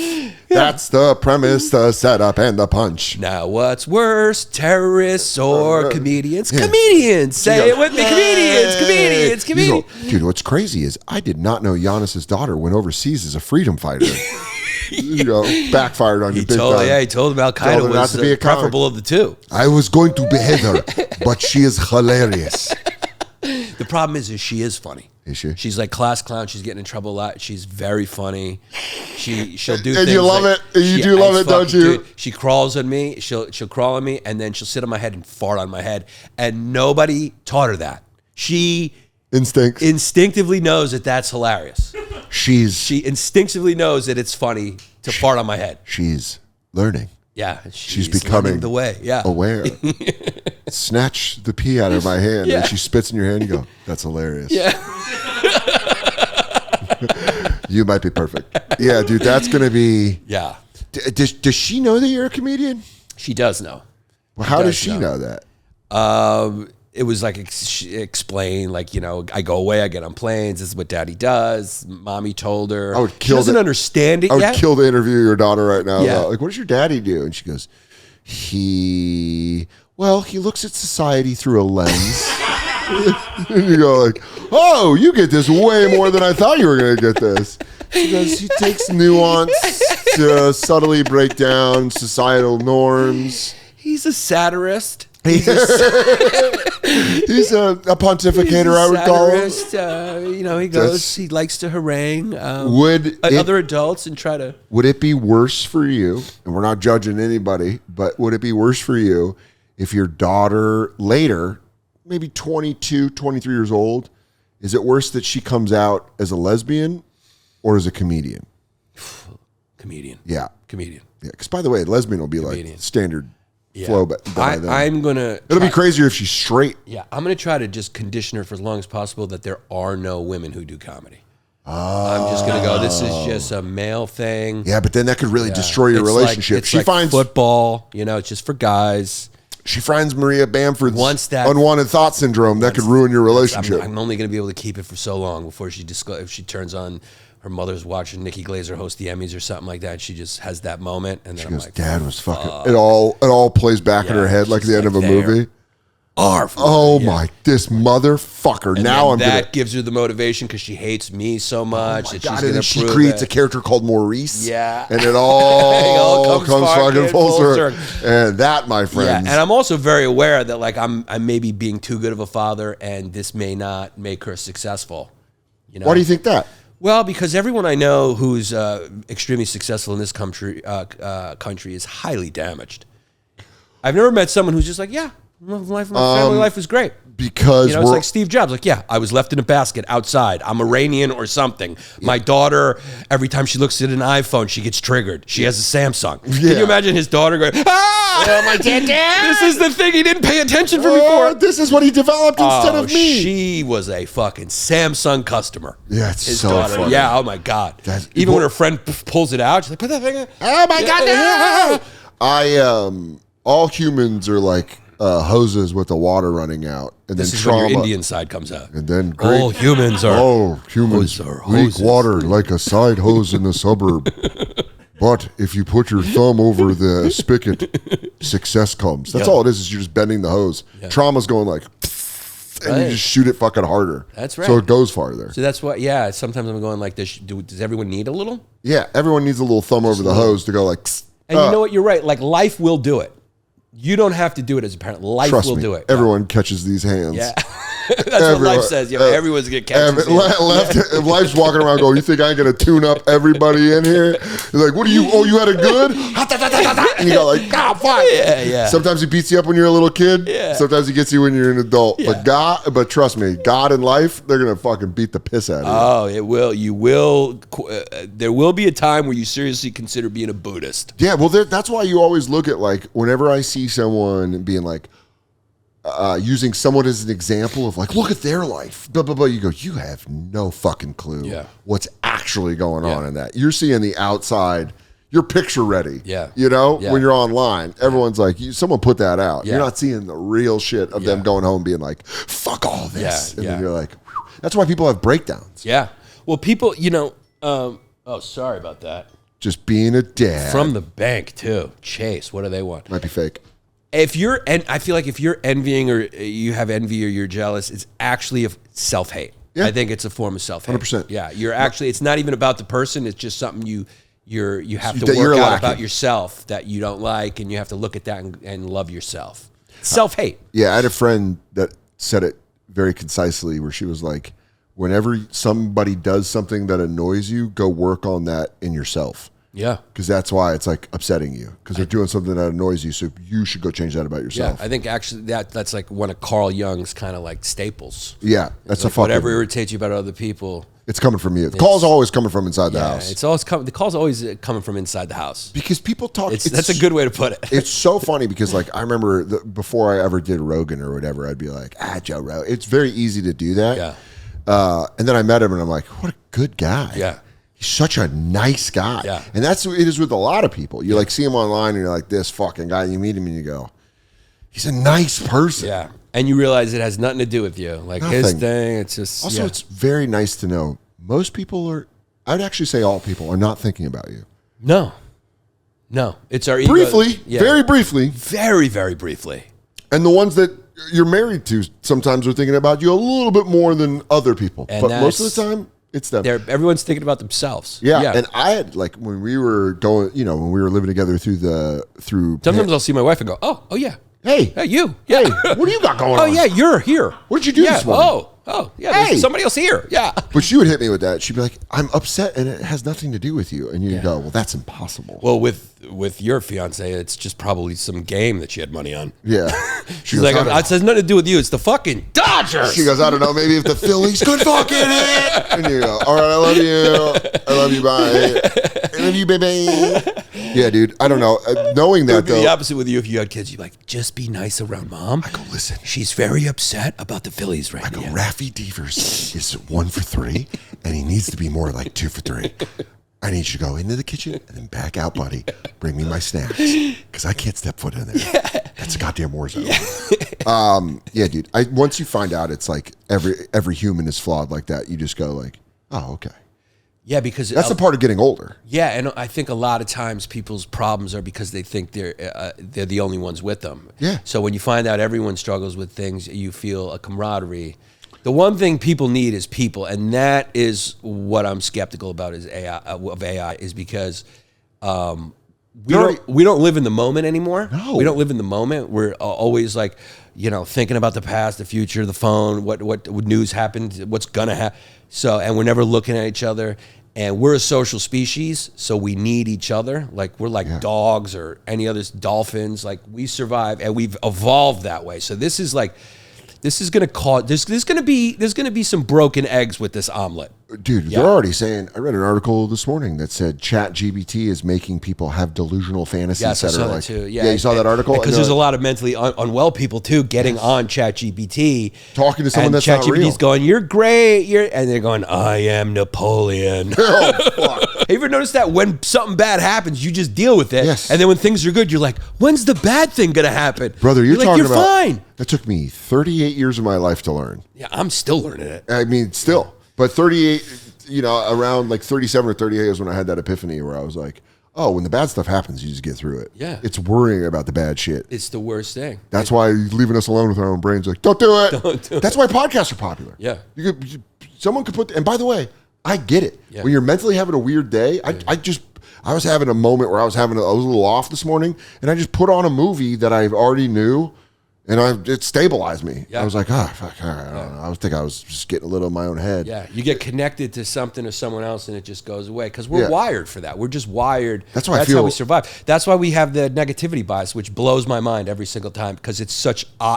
S1: That's the premise, the setup, and the punch.
S2: Now, what's worse, terrorists or comedians?
S1: yeah.
S2: Comedians. Say
S1: You
S2: it
S1: go,
S2: with me.
S1: "Hey."
S2: Comedians.
S1: You go, dude, what's crazy is I did not know Giannis's daughter went overseas as a freedom fighter. You know, backfired on you big time.
S2: He told him Al
S1: Told him
S2: Qaeda
S1: not
S2: was
S1: to be a comic.
S2: preferable of the two.
S1: I was going to behead her, but she is hilarious.
S2: The problem is she is funny.
S1: Is she?
S2: She's like class clown. She's getting in trouble a lot. She's very funny. She'll do
S1: And
S2: things.
S1: you love
S2: like-
S1: it. You do love
S2: it's
S1: it, don't
S2: fucking-
S1: you?
S2: Dude, she crawls on me. She'll crawl on me, and then she'll sit on my head and fart on my head. And nobody taught her that. She
S1: Instinct.
S2: instinctively knows that that's hilarious.
S1: She's
S2: She instinctively knows that it's funny to fart on my head.
S1: she's learning.
S2: Yeah,
S1: She's
S2: learning
S1: becoming
S2: the way. Yeah,
S1: aware. Snatch the pee out of my hand,
S2: Yeah.
S1: and she spits in your hand. You go, that's hilarious.
S2: yeah.
S1: You might be perfect. Yeah, dude, that's gonna be.
S2: Yeah.
S1: Does she know that you're a comedian?
S2: She does know.
S1: Well, how does she know that?
S2: It was like she explained, like, you know, I go away, I get on planes. This is what Daddy does. Mommy told her. She doesn't understand it yet.
S1: I would kill to interview your daughter right now.
S2: Yeah.
S1: Like, what does your daddy do? And she goes, he looks at society through a lens. And you go like, oh, you get this way more than I thought you were going to get this. She goes, he takes nuance to subtly break down societal norms.
S2: He's a satirist.
S1: He's a pontificator, I would call him.
S2: You know, he likes to harangue other adults and try to.
S1: Would it be worse for you, and we're not judging anybody, but would it be worse for you if your daughter later, maybe 22, 23 years old, is it worse that she comes out as a lesbian or as a comedian?
S2: Comedian.
S1: Yeah.
S2: Comedian.
S1: Yeah, because by the way, lesbian will be
S2: Comedian.
S1: Like standard flow, but
S2: I'm gonna.
S1: It'll be crazier if she's straight.
S2: Yeah, I'm gonna try to just condition her for as long as possible that there are no women who do comedy. I'm just gonna go. This is just a male thing.
S1: Yeah, but then that could really destroy your relationship.
S2: She finds football. You know, it's just for guys.
S1: She finds Maria Bamford's unwanted thought syndrome. That could ruin your relationship.
S2: I'm only gonna be able to keep it for so long before if she turns on. Her mother's watching Nikki Glaser host the Emmys or something like that. She just has that moment, and then I'm like,
S1: "Dad was fucking." It all plays back in her head like the end of a movie. This motherfucker!
S2: And
S1: now
S2: that gives her the motivation because she hates me so much.
S1: Oh my God, and then she creates a character called Maurice.
S2: Yeah,
S1: and it all comes fucking full circle. And that, my friends.
S2: Yeah, and I'm also very aware that like I'm maybe being too good of a father, and this may not make her successful. You know?
S1: Why do you think that?
S2: Well, because everyone I know who's extremely successful in this country is highly damaged. I've never met someone who's just like, yeah, my family life was great.
S1: Because
S2: it's like Steve Jobs, like, yeah, I was left in a basket outside. I'm Iranian or something. Yeah. My daughter, every time she looks at an iPhone, she gets triggered. She has a Samsung. Yeah. Can you imagine his daughter going,
S3: oh, my dad?
S2: This is the thing he didn't pay attention for before.
S1: This is what he developed instead of me.
S2: She was a fucking Samsung customer.
S1: Yeah, it's
S2: his
S1: so
S2: daughter.
S1: funny.
S2: Yeah, oh my God. Even when her friend pulls it out, she's like, put that thing in.
S3: Oh my God,
S1: no! All humans are like hoses with the water running out, and
S2: this
S1: then
S2: is
S1: trauma.
S2: When your Indian side comes out,
S1: and then
S2: all humans are
S1: leak water like a side hose in the suburb. But if you put your thumb over the spigot, success comes. That's all it is you're just bending the hose. Yeah. Trauma's going like, and you just shoot it fucking harder.
S2: That's right.
S1: So it goes farther.
S2: So that's what. Yeah. Sometimes I'm going like this. Does everyone need a little?
S1: Yeah, everyone needs a little thumb over the hose to go like.
S2: And you know what? You're right. Like life will do it. You don't have to do it as a parent. Life will do it.
S1: Everyone catches these hands.
S2: Yeah. That's what life says. Yeah, everyone's going to catch
S1: If life's walking around going, you think I'm going to tune up everybody in here? You're like, what are you? Oh, you had a good? And you go like, oh, fuck.
S2: Yeah.
S1: Sometimes he beats you up when you're a little kid.
S2: Yeah.
S1: Sometimes he gets you when you're an adult.
S2: Yeah.
S1: But trust me, God and life, they're going to fucking beat the piss out of you.
S2: Oh, it will. You will. There will be a time where you seriously consider being a Buddhist.
S1: Yeah, well, that's why you always look at like, whenever I see someone being like, using someone as an example of like, look at their life, blah, blah, blah. You go, you have no fucking clue what's actually going on in that. You're seeing the outside. You're picture ready.
S2: Yeah.
S1: You know, when you're online, everyone's like, someone put that out. Yeah. You're not seeing the real shit of them going home being like, fuck all this. And then you're like, whew. That's why people have breakdowns.
S2: Yeah. Well, people, you know, sorry about that.
S1: Just being a dad.
S2: From the bank, too. Chase, what do they want?
S1: Might be fake.
S2: I feel like if you're envying or you have envy or you're jealous, it's actually a self-hate. Yeah. I think it's a form of self-hate.
S1: 100%.
S2: Yeah, you're actually. It's not even about the person. It's just something you have to work out about yourself that you don't like, and you have to look at that and love yourself. Self-hate.
S1: Yeah, I had a friend that said it very concisely, where she was like, "Whenever somebody does something that annoys you, go work on that in yourself."
S2: Yeah.
S1: Because that's why it's like upsetting you. Because they're doing something that annoys you. So you should go change that about yourself.
S2: Yeah, I think actually that's like one of Carl Jung's kind of like staples.
S1: Yeah. That's
S2: like
S1: a fucking.
S2: Whatever irritates you about other people.
S1: It's coming from you. The call's always coming from inside the house.
S2: It's always the call's always coming from inside the house.
S1: Because people talk.
S2: That's a good way to put it.
S1: It's so funny because like I remember before I ever did Rogan or whatever, I'd be like, Joe Rogan. It's very easy to do that.
S2: Yeah.
S1: And then I met him and I'm like, what a good guy.
S2: Yeah.
S1: He's such a nice guy.
S2: Yeah.
S1: And that's what it is with a lot of people. You like see him online and you're like, this fucking guy. And you meet him and you go, He's a nice person.
S2: Yeah. And you realize it has nothing to do with you. Like his
S1: Nothing.
S2: thing, it's just
S1: Also, it's very nice to know most people are, I'd actually say all people are not thinking about you.
S2: No. It's our ego.
S1: Briefly, very briefly.
S2: Very, very briefly.
S1: And the ones that you're married to sometimes are thinking about you a little bit more than other people.
S2: And
S1: but most of the time, it's them.
S2: Everyone's thinking about themselves.
S1: Yeah. And I had, like, when we were going, when we were living together through.
S2: Sometimes I'll see my wife and go, oh yeah.
S1: Hey,
S2: You. Yeah.
S1: Hey, what do you got going on?
S2: Oh, yeah, you're here.
S1: What'd you do this morning?
S2: Oh, yeah,
S1: Hey.
S2: there's somebody else here. Yeah.
S1: But she would hit me with that. She'd be like, I'm upset and it has nothing to do with you. And you go, well, that's impossible.
S2: Well, with your fiance, it's just probably some game that she had money on.
S1: Yeah.
S2: She's like, it has nothing to do with you. It's the fucking Dodgers.
S1: She goes, I don't know, maybe if the Phillies could fucking hit. And you go, all right, I love you. I love you, bye. I love you, baby. Yeah, dude. I don't know. Knowing that,
S2: It would be
S1: though.
S2: the opposite with you if you had kids. You'd be like, just be nice around mom.
S1: I go, listen.
S2: She's very upset about the Phillies right
S1: I go,
S2: now.
S1: Raffy Devers is 1 for 3, and he needs to be more like 2 for 3. I need you to go into the kitchen and then back out, buddy. Bring me my snacks, because I can't step foot in there. That's a goddamn war zone. Yeah, dude. Once you find out, it's like every human is flawed like that. You just go like, oh, okay.
S2: Yeah, because
S1: That's the part of getting older.
S2: Yeah, and I think a lot of times people's problems are because they think they're the only ones with them.
S1: Yeah.
S2: So when you find out everyone struggles with things, you feel a camaraderie. The one thing people need is people, and that is what I'm skeptical about is AI is because we don't live in the moment anymore.
S1: No.
S2: We don't live in the moment. We're always like, thinking about the past, the future, the phone, what news happened, what's gonna happen. So, and we're never looking at each other. And we're a social species, so we need each other. Like we're like dogs or any other dolphins. Like we survive, and we've evolved that way. So this is going to cause. There's going to be some broken eggs with this omelet.
S1: Dude, they're already saying, I read an article this morning that said ChatGPT is making people have delusional fantasies
S2: Yes, I
S1: that
S2: saw
S1: are
S2: that
S1: like,
S2: too.
S1: Yeah, you saw that article?
S2: Because there's a lot of mentally unwell people too getting on ChatGPT,
S1: talking to someone
S2: and
S1: that's not real.
S2: ChatGPT's going, "You're great," and they're going, "I am Napoleon."
S1: Oh, fuck.
S2: Have you ever noticed that when something bad happens, you just deal with it,
S1: Yes.
S2: and then when things are good, you're like, "When's the bad thing gonna happen?"
S1: Brother, you're
S2: like,
S1: talking
S2: you're
S1: about.
S2: fine.
S1: That took me 38 years of my life to learn.
S2: Yeah, I'm still learning it.
S1: I mean, still. But 38, around like 37 or 38 is when I had that epiphany where I was like, oh, when the bad stuff happens, you just get through it.
S2: Yeah.
S1: It's worrying about the bad shit.
S2: It's the worst thing.
S1: That's why leaving us alone with our own brains, like, don't do it.
S2: Don't do
S1: That's why podcasts are popular.
S2: Yeah.
S1: Someone could put, and by the way, I get it.
S2: Yeah.
S1: When you're mentally having a weird day, I was having a moment where I was a little off this morning, and I just put on a movie that I already knew, and it stabilized me.
S2: Yeah.
S1: I was like, fuck, I don't know. I was just getting a little in my own head.
S2: Yeah, you get connected to something or someone else, and it just goes away because we're wired for that. We're just wired.
S1: That's why
S2: how we survive. That's why we have the negativity bias, which blows my mind every single time because it's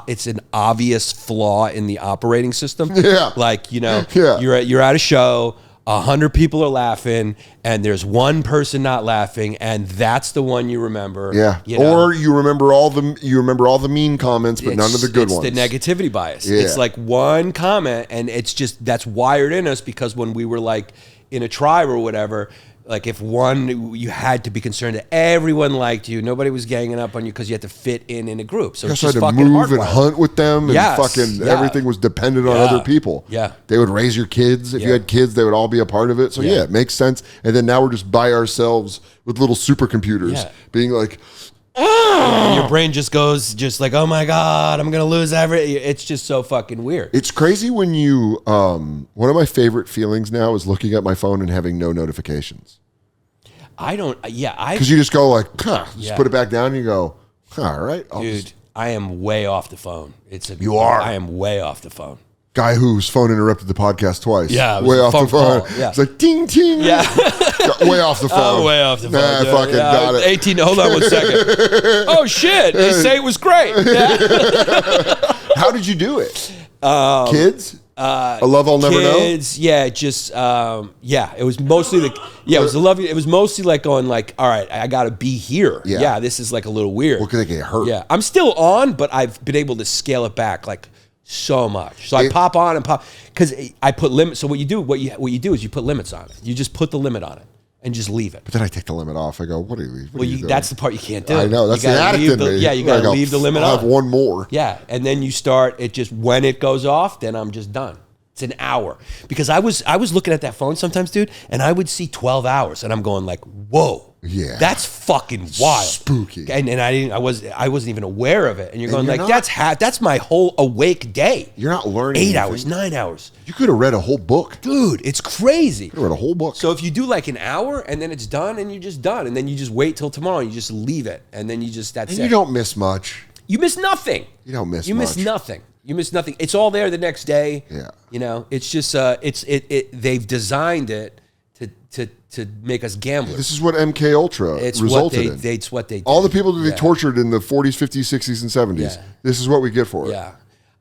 S2: it's an obvious flaw in the operating system.
S1: Yeah,
S2: like you're at a show. 100 people are laughing, and there's one person not laughing, and that's the one you remember.
S1: Yeah, or you remember all the mean comments, but none of the good ones.
S2: It's the negativity bias.
S1: Yeah.
S2: It's like one comment, and it's just that's wired in us because when we were like in a tribe or whatever, like if you had to be concerned that everyone liked you, nobody was ganging up on you because you had to fit in a group. So
S1: You
S2: it's
S1: also
S2: just
S1: had to
S2: fucking
S1: move and
S2: hardwired.
S1: hunt with them, and everything was dependent on other people.
S2: Yeah.
S1: They would raise your kids. If you had kids, they would all be a part of it. So it makes sense. And then now we're just by ourselves with little supercomputers being like,
S2: And your brain just goes like, oh my God, I'm going to lose everything. It's just so fucking weird.
S1: It's crazy when you, one of my favorite feelings now is looking at my phone and having no notifications. Because you just go like, put it back down and you go, all right.
S2: Dude, I am way off the phone.
S1: You are.
S2: I am way off the phone.
S1: Guy whose phone interrupted the podcast twice.
S2: Yeah, it was
S1: way
S2: a
S1: off the
S2: phone
S1: phone.
S2: call. Yeah.
S1: It's like ding ting.
S2: Yeah.
S1: Way off the phone.
S2: Oh, way off the phone.
S1: Nah,
S2: dude.
S1: fucking got it.
S2: 18. Hold on 1 second. Oh shit! They say it was great. Yeah.
S1: How did you do it? Kids? A love I'll never know?
S2: Kids, yeah, just it was mostly it was a love. It was mostly like going like, all right, I got to be here. Yeah, this is like a little weird.
S1: Well, because they get hurt.
S2: Yeah, I'm still on, but I've been able to scale it back like so much. So I pop on and pop because I put limits. So what you do is you put limits on it. You just put the limit on it, and just leave it.
S1: But then I take the limit off. I go, what are you doing?
S2: That's the part you can't do.
S1: I know. That's the addict in me.
S2: Yeah, you got to leave the limit
S1: I'll
S2: on.
S1: have one more.
S2: Yeah, and then you start, it just, when it goes off, then I'm just done. It's an hour. Because I was looking at that phone sometimes, dude, and I would see 12 hours, and I'm going like, whoa.
S1: Yeah.
S2: That's fucking wild.
S1: Spooky.
S2: And I wasn't even aware of it. And you're going like, that's my whole awake day.
S1: You're not learning
S2: 8
S1: anything.
S2: hours, 9 hours.
S1: You could have read a whole book.
S2: Dude, it's crazy.
S1: You could have read a whole book.
S2: So if you do like an hour and then it's done and you're just done, and then you just wait till tomorrow and you just leave it, and then that's it.
S1: You don't miss much.
S2: You miss nothing.
S1: You don't miss
S2: You
S1: much.
S2: miss nothing. You miss nothing. It's all there the next day.
S1: Yeah.
S2: You know, it's just they've designed it to make us gamblers.
S1: This is what MK Ultra resulted in.
S2: It's what they did.
S1: All the people that they tortured in the 40s, 50s, 60s, and 70s.
S2: Yeah.
S1: This is what we get for it.
S2: Yeah.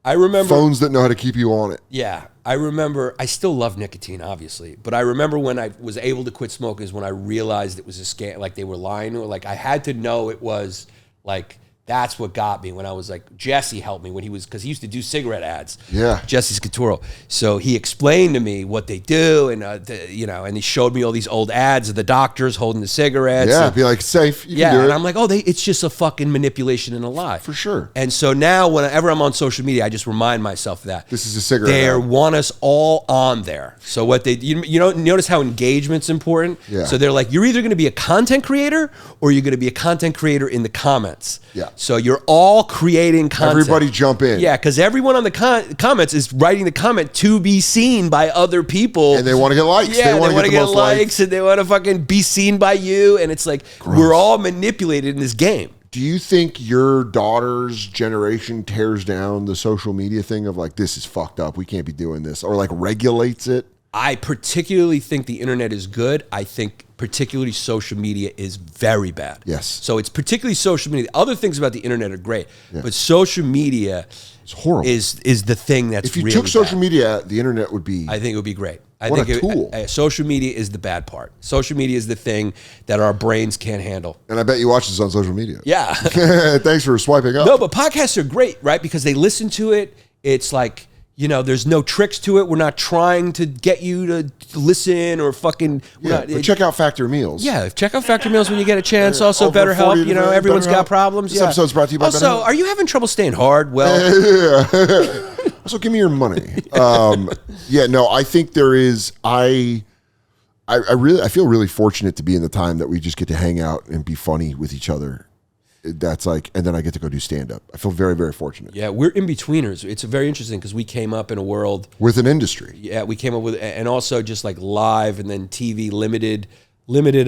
S2: I remember
S1: phones that know how to keep you on it.
S2: Yeah. I remember, I still love nicotine, obviously, but I remember when I was able to quit smoking is when I realized it was a scam, like they were lying, or like I had to know it was like, that's what got me when I was like, Jesse helped me when because he used to do cigarette ads.
S1: Yeah.
S2: Jesse's Scaturo. So he explained to me what they do, and and he showed me all these old ads of the doctors holding the cigarettes.
S1: Yeah,
S2: and,
S1: be like, safe. You
S2: yeah,
S1: can do
S2: and
S1: it.
S2: I'm like, it's just a fucking manipulation and a lie.
S1: For sure.
S2: And so now whenever I'm on social media, I just remind myself of that.
S1: This is a cigarette
S2: They
S1: ad.
S2: want us all on there. So what you notice how engagement's important?
S1: Yeah.
S2: So they're like, you're either going to be a content creator or you're going to be a content creator in the comments.
S1: Yeah.
S2: So you're all creating content.
S1: Everybody jump in.
S2: Yeah, because everyone on the comments is writing the comment to be seen by other people.
S1: And they want to get likes.
S2: Yeah,
S1: they want to get
S2: likes, and they want to fucking be seen by you. And it's like, we're all manipulated in this game.
S1: Do you think your daughter's generation tears down the social media thing of like, this is fucked up, we can't be doing this, or like regulates it?
S2: I particularly think the internet is good. I think particularly social media is very bad.
S1: Yes.
S2: So it's particularly social media. Other things about the internet are great, but social media
S1: It's horrible.
S2: is the thing that's
S1: If you
S2: really
S1: took social
S2: bad.
S1: media out, the internet would be...
S2: I think it would be great. I
S1: What
S2: think
S1: a tool.
S2: Social media is the bad part. Social media is the thing that our brains can't handle.
S1: And I bet you watch this on social media.
S2: Yeah.
S1: Thanks for swiping up.
S2: No, but podcasts are great, right? Because they listen to it. It's like, there's no tricks to it. We're not trying to get you to listen or fucking...
S1: But check out Factor Meals.
S2: Yeah, check out Factor Meals when you get a chance. Also,
S1: Over 40
S2: BetterHelp.
S1: to
S2: Everyone's
S1: BetterHelp.
S2: got problems.
S1: This episode's brought to you by
S2: Also,
S1: BetterHelp.
S2: are you having trouble staying hard? Well,
S1: Also, give me your money. I think there is... I feel really fortunate to be in the time that we just get to hang out and be funny with each other. That's like, and then I get to go do stand up. I feel very, very fortunate.
S2: yeah, we're in betweeners. It's very interesting because we came up in a world.
S1: With an industry.
S2: Yeah, we came up with, and also just like live and then TV, limited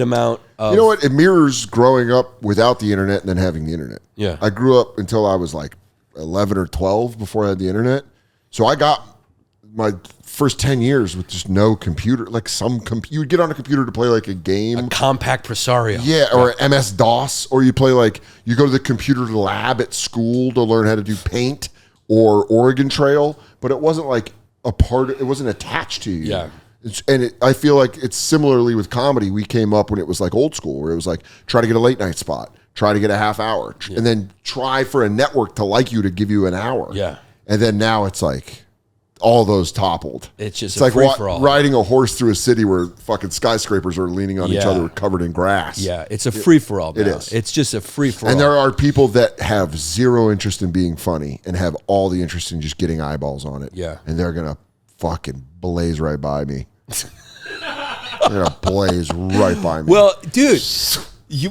S2: amount of.
S1: You know what? It mirrors growing up without the internet and then having the internet.
S2: Yeah.
S1: I grew up until I was like 11 or 12 before I had the internet. So I got my first 10 years with just no computer, like you would get on a computer to play like a game.
S2: A compact Presario.
S1: Yeah, or MS-DOS, or you go to the computer lab at school to learn how to do Paint or Oregon Trail, but it wasn't like it wasn't attached to you.
S2: Yeah.
S1: I feel like it's similarly with comedy. We came up when it was like old school, where it was like, try to get a late night spot, try to get a half hour, and then try for a network to like you to give you an hour.
S2: Yeah.
S1: And then now it's like, all those toppled.
S2: It's
S1: like
S2: free-for-all.
S1: riding a horse through a city where fucking skyscrapers are leaning on each other covered in grass.
S2: Yeah, it's a free-for-all now.
S1: It is.
S2: It's just a free-for-all.
S1: And there are people that have zero interest in being funny and have all the interest in just getting eyeballs on it.
S2: Yeah.
S1: And they're going to fucking blaze right by me. They're going to blaze right by me.
S2: Well, dude,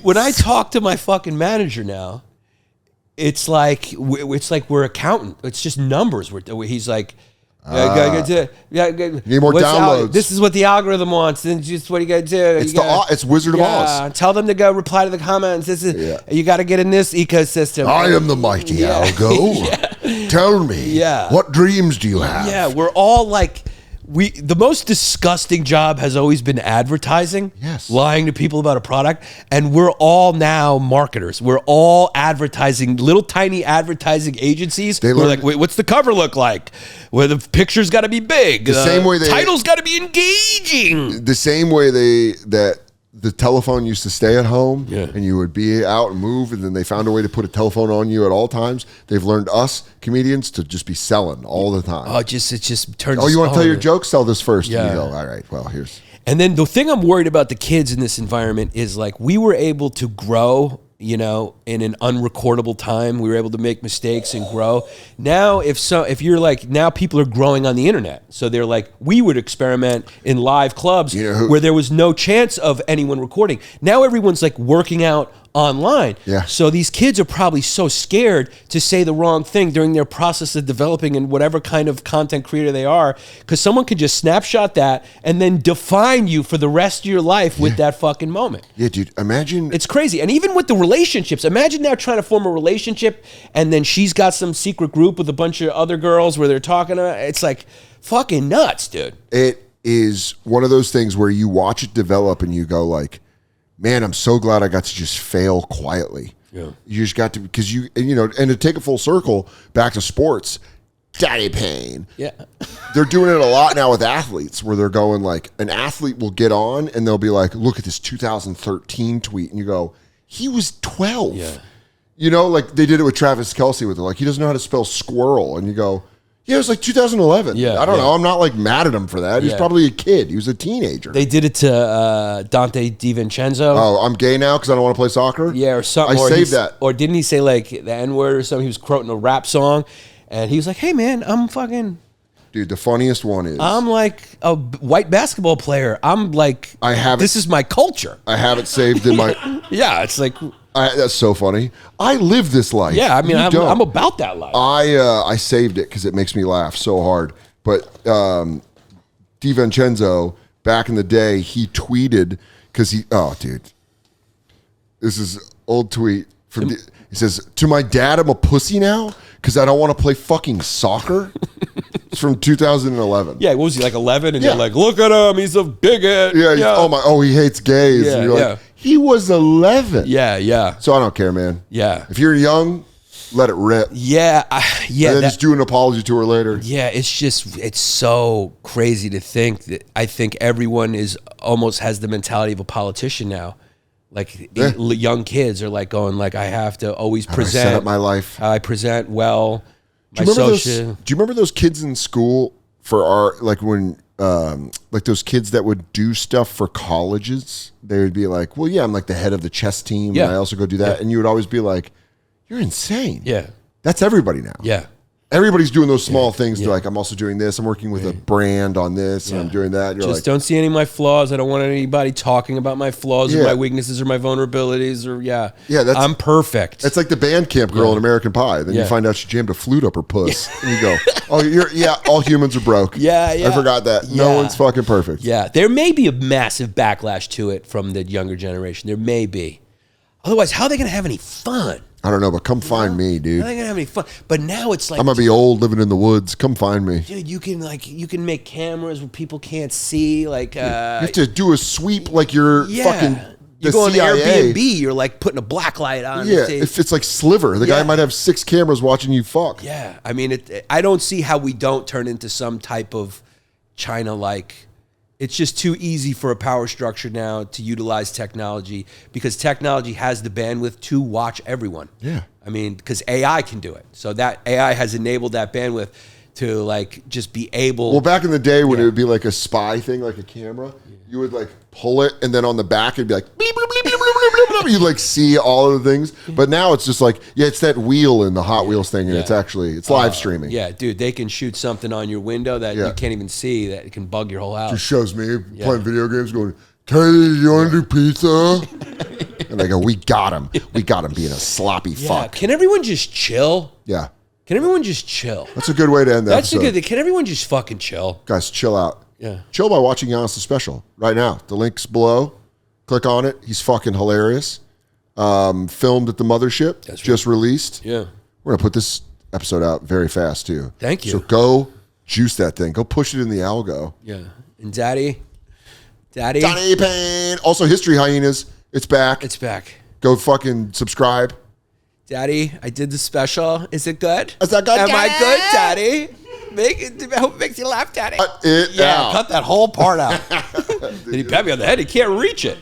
S2: when I talk to my fucking manager now, it's like we're accountant. It's just numbers. He's like...
S1: need more downloads.
S2: This is what the algorithm wants. Then just what you got to do.
S1: It's Wizard of Oz.
S2: Tell them to go reply to the comments. You got to get in this ecosystem.
S1: I am the mighty algo. Tell me, what dreams do you have?
S2: Yeah, we're all like... the most disgusting job has always been advertising.
S1: Yes.
S2: Lying to people about a product. And we're all now marketers. We're all advertising, little tiny advertising agencies. We're like, wait, what's the cover look like? Where the picture's got to be big.
S1: The same way
S2: title's got to be engaging.
S1: The same way the telephone used to stay at home,
S2: Yeah.
S1: and you would be out and move, and then they found a way to put a telephone on you at all times. They've learned us comedians to just be selling all the time.
S2: Oh, it just turns.
S1: Oh, you want to tell your
S2: yeah.
S1: joke? Sell this first.
S2: Yeah.
S1: And you go, all right, well, here's.
S2: And then the thing I'm worried about the kids in this environment is like we were able to grow, you know, in an unrecordable time. We were able to make mistakes and grow. Now, if you're like, now people are growing on the internet. So they're like, we would experiment in live clubs where there was no chance of anyone recording. Now everyone's like working out online.
S1: Yeah.
S2: So these kids are probably so scared to say the wrong thing during their process of developing and whatever kind of content creator they are, because someone can just snapshot that and then define you for the rest of your life with that fucking moment.
S1: Yeah, dude, imagine.
S2: It's crazy. And even with the relationships, imagine now trying to form a relationship and then she's got some secret group with a bunch of other girls where they're talking to, it's like fucking nuts, dude.
S1: It is one of those things where you watch it develop and you go like, man, I'm so glad I got to just fail quietly.
S2: Yeah.
S1: You just got to, because you know, and to take a full circle back to sports, daddy pain.
S2: Yeah.
S1: They're doing it a lot now with athletes where they're going like, an athlete will get on and they'll be like, look at this 2013 tweet. And you go, he was 12.
S2: Yeah.
S1: You know, like they did it with Travis Kelce with it. Like, he doesn't know how to spell squirrel. And you go, yeah, it was like 2011.
S2: Yeah,
S1: I don't
S2: yeah.
S1: know. I'm not like mad at him for that. He's
S2: Yeah.
S1: probably a kid. He was a teenager.
S2: They did it to Dante DiVincenzo.
S1: Oh, I'm gay now because I don't want to play soccer?
S2: Yeah, or something.
S1: I
S2: or
S1: saved that.
S2: Or didn't he say like the N-word or something? He was quoting a rap song. And he was like, hey, man,
S1: Dude, the funniest one is
S2: I'm like a white basketball player. I'm like, this is my culture.
S1: I have it saved in my.
S2: Yeah, it's like,
S1: That's so funny. I live this life.
S2: yeah, I mean,
S1: You don't.
S2: I'm about that life.
S1: I saved it because it makes me laugh so hard. But DiVincenzo, back in the day, he tweeted because dude, this is old tweet from. He says, "To my dad, I'm a pussy now because I don't want to play fucking soccer." It's from 2011.
S2: Yeah, what was he, like 11? And
S1: Yeah.
S2: you're like, look at him, he's a bigot.
S1: Yeah. He hates gays.
S2: Yeah,
S1: and you're
S2: yeah.
S1: like, he was 11.
S2: Yeah.
S1: So I don't care, man.
S2: Yeah.
S1: If you're young, let it rip.
S2: Yeah.
S1: And then just do an apology to her later.
S2: Yeah, it's so crazy to think that I think everyone almost has the mentality of a politician now. Like young kids are like going like, I have to always present.
S1: Set up my life.
S2: How I present well.
S1: Do you remember those kids in school for our, like when, like those kids that would do stuff for colleges? They would be like, well, yeah, I'm like the head of the chess team.
S2: Yeah.
S1: And I also go do that.
S2: Yeah.
S1: And you would always be like, you're insane.
S2: Yeah.
S1: That's everybody now.
S2: Yeah.
S1: Everybody's doing those small things. They're like, I'm also doing this. I'm working with a brand on this. And I'm doing that. You're
S2: Just
S1: like,
S2: don't see any of my flaws. I don't want anybody talking about my flaws or
S1: Yeah.
S2: my weaknesses or my vulnerabilities or
S1: that's-
S2: I'm perfect.
S1: it's like the band camp girl in American Pie. Then you
S2: Yeah.
S1: find out she jammed a flute up her puss. And you go, oh, all humans are broke.
S2: Yeah.
S1: I forgot that. No
S2: Yeah.
S1: one's fucking perfect.
S2: Yeah, there may be a massive backlash to it from the younger generation. There may be. Otherwise, how are they going to have any fun?
S1: I don't know, but come find me, dude.
S2: How are they going to have any fun? But now it's like,
S1: I'm gonna be old, living in the woods. Come find me.
S2: dude, you can make cameras where people can't see. Like,
S1: You have to do a sweep like you're fucking
S2: you
S1: the
S2: go on
S1: CIA.
S2: Airbnb, you're like putting a black light on.
S1: Yeah,
S2: and say-
S1: if it's like Sliver, the guy might have 6 cameras watching you fuck.
S2: yeah. I mean, I don't see how we don't turn into some type of China-like. It's just too easy for a power structure now to utilize technology because technology has the bandwidth to watch everyone.
S1: Yeah.
S2: I mean, because AI can do it. So that AI has enabled that bandwidth to like just be able.
S1: Well, back in the day when it would be like a spy thing, like a camera, you would like pull it, and then on the back it'd be like beep, bloop, bleep, bloop, bloop, bloop, bloop. You'd like see all of the things. But now it's just like, it's that wheel in the Hot Wheels thing, and it's live streaming.
S2: Yeah, dude, they can shoot something on your window that you can't even see that can bug your whole house.
S1: Just shows me playing video games, going, Katie, you want to do pizza? And they go, we got him. We got him being a sloppy fuck.
S2: Can everyone just chill?
S1: Yeah.
S2: Can everyone just chill?
S1: That's a good way to end that
S2: That's a
S1: episode.
S2: good thing. Can everyone just fucking chill?
S1: Guys, chill out.
S2: Yeah.
S1: Chill by watching Yannis' special right now. The link's below. Click on it. He's fucking hilarious. Filmed at the mothership.
S2: That's
S1: just released.
S2: Yeah.
S1: We're going to put this episode out very fast, too.
S2: Thank you.
S1: So go juice that thing. Go push it in the algo.
S2: Yeah. And Daddy.
S1: Donnie Payne. Also, History Hyenas. It's back.
S2: It's back.
S1: Go fucking subscribe.
S2: Daddy, I did the special. Is it good?
S1: Is that good,
S2: Am I
S1: Daddy?
S2: good, Daddy? I hope it makes you laugh, Daddy.
S1: Cut it out.
S2: Cut that whole part out. Did he pat me on the head? He can't reach it.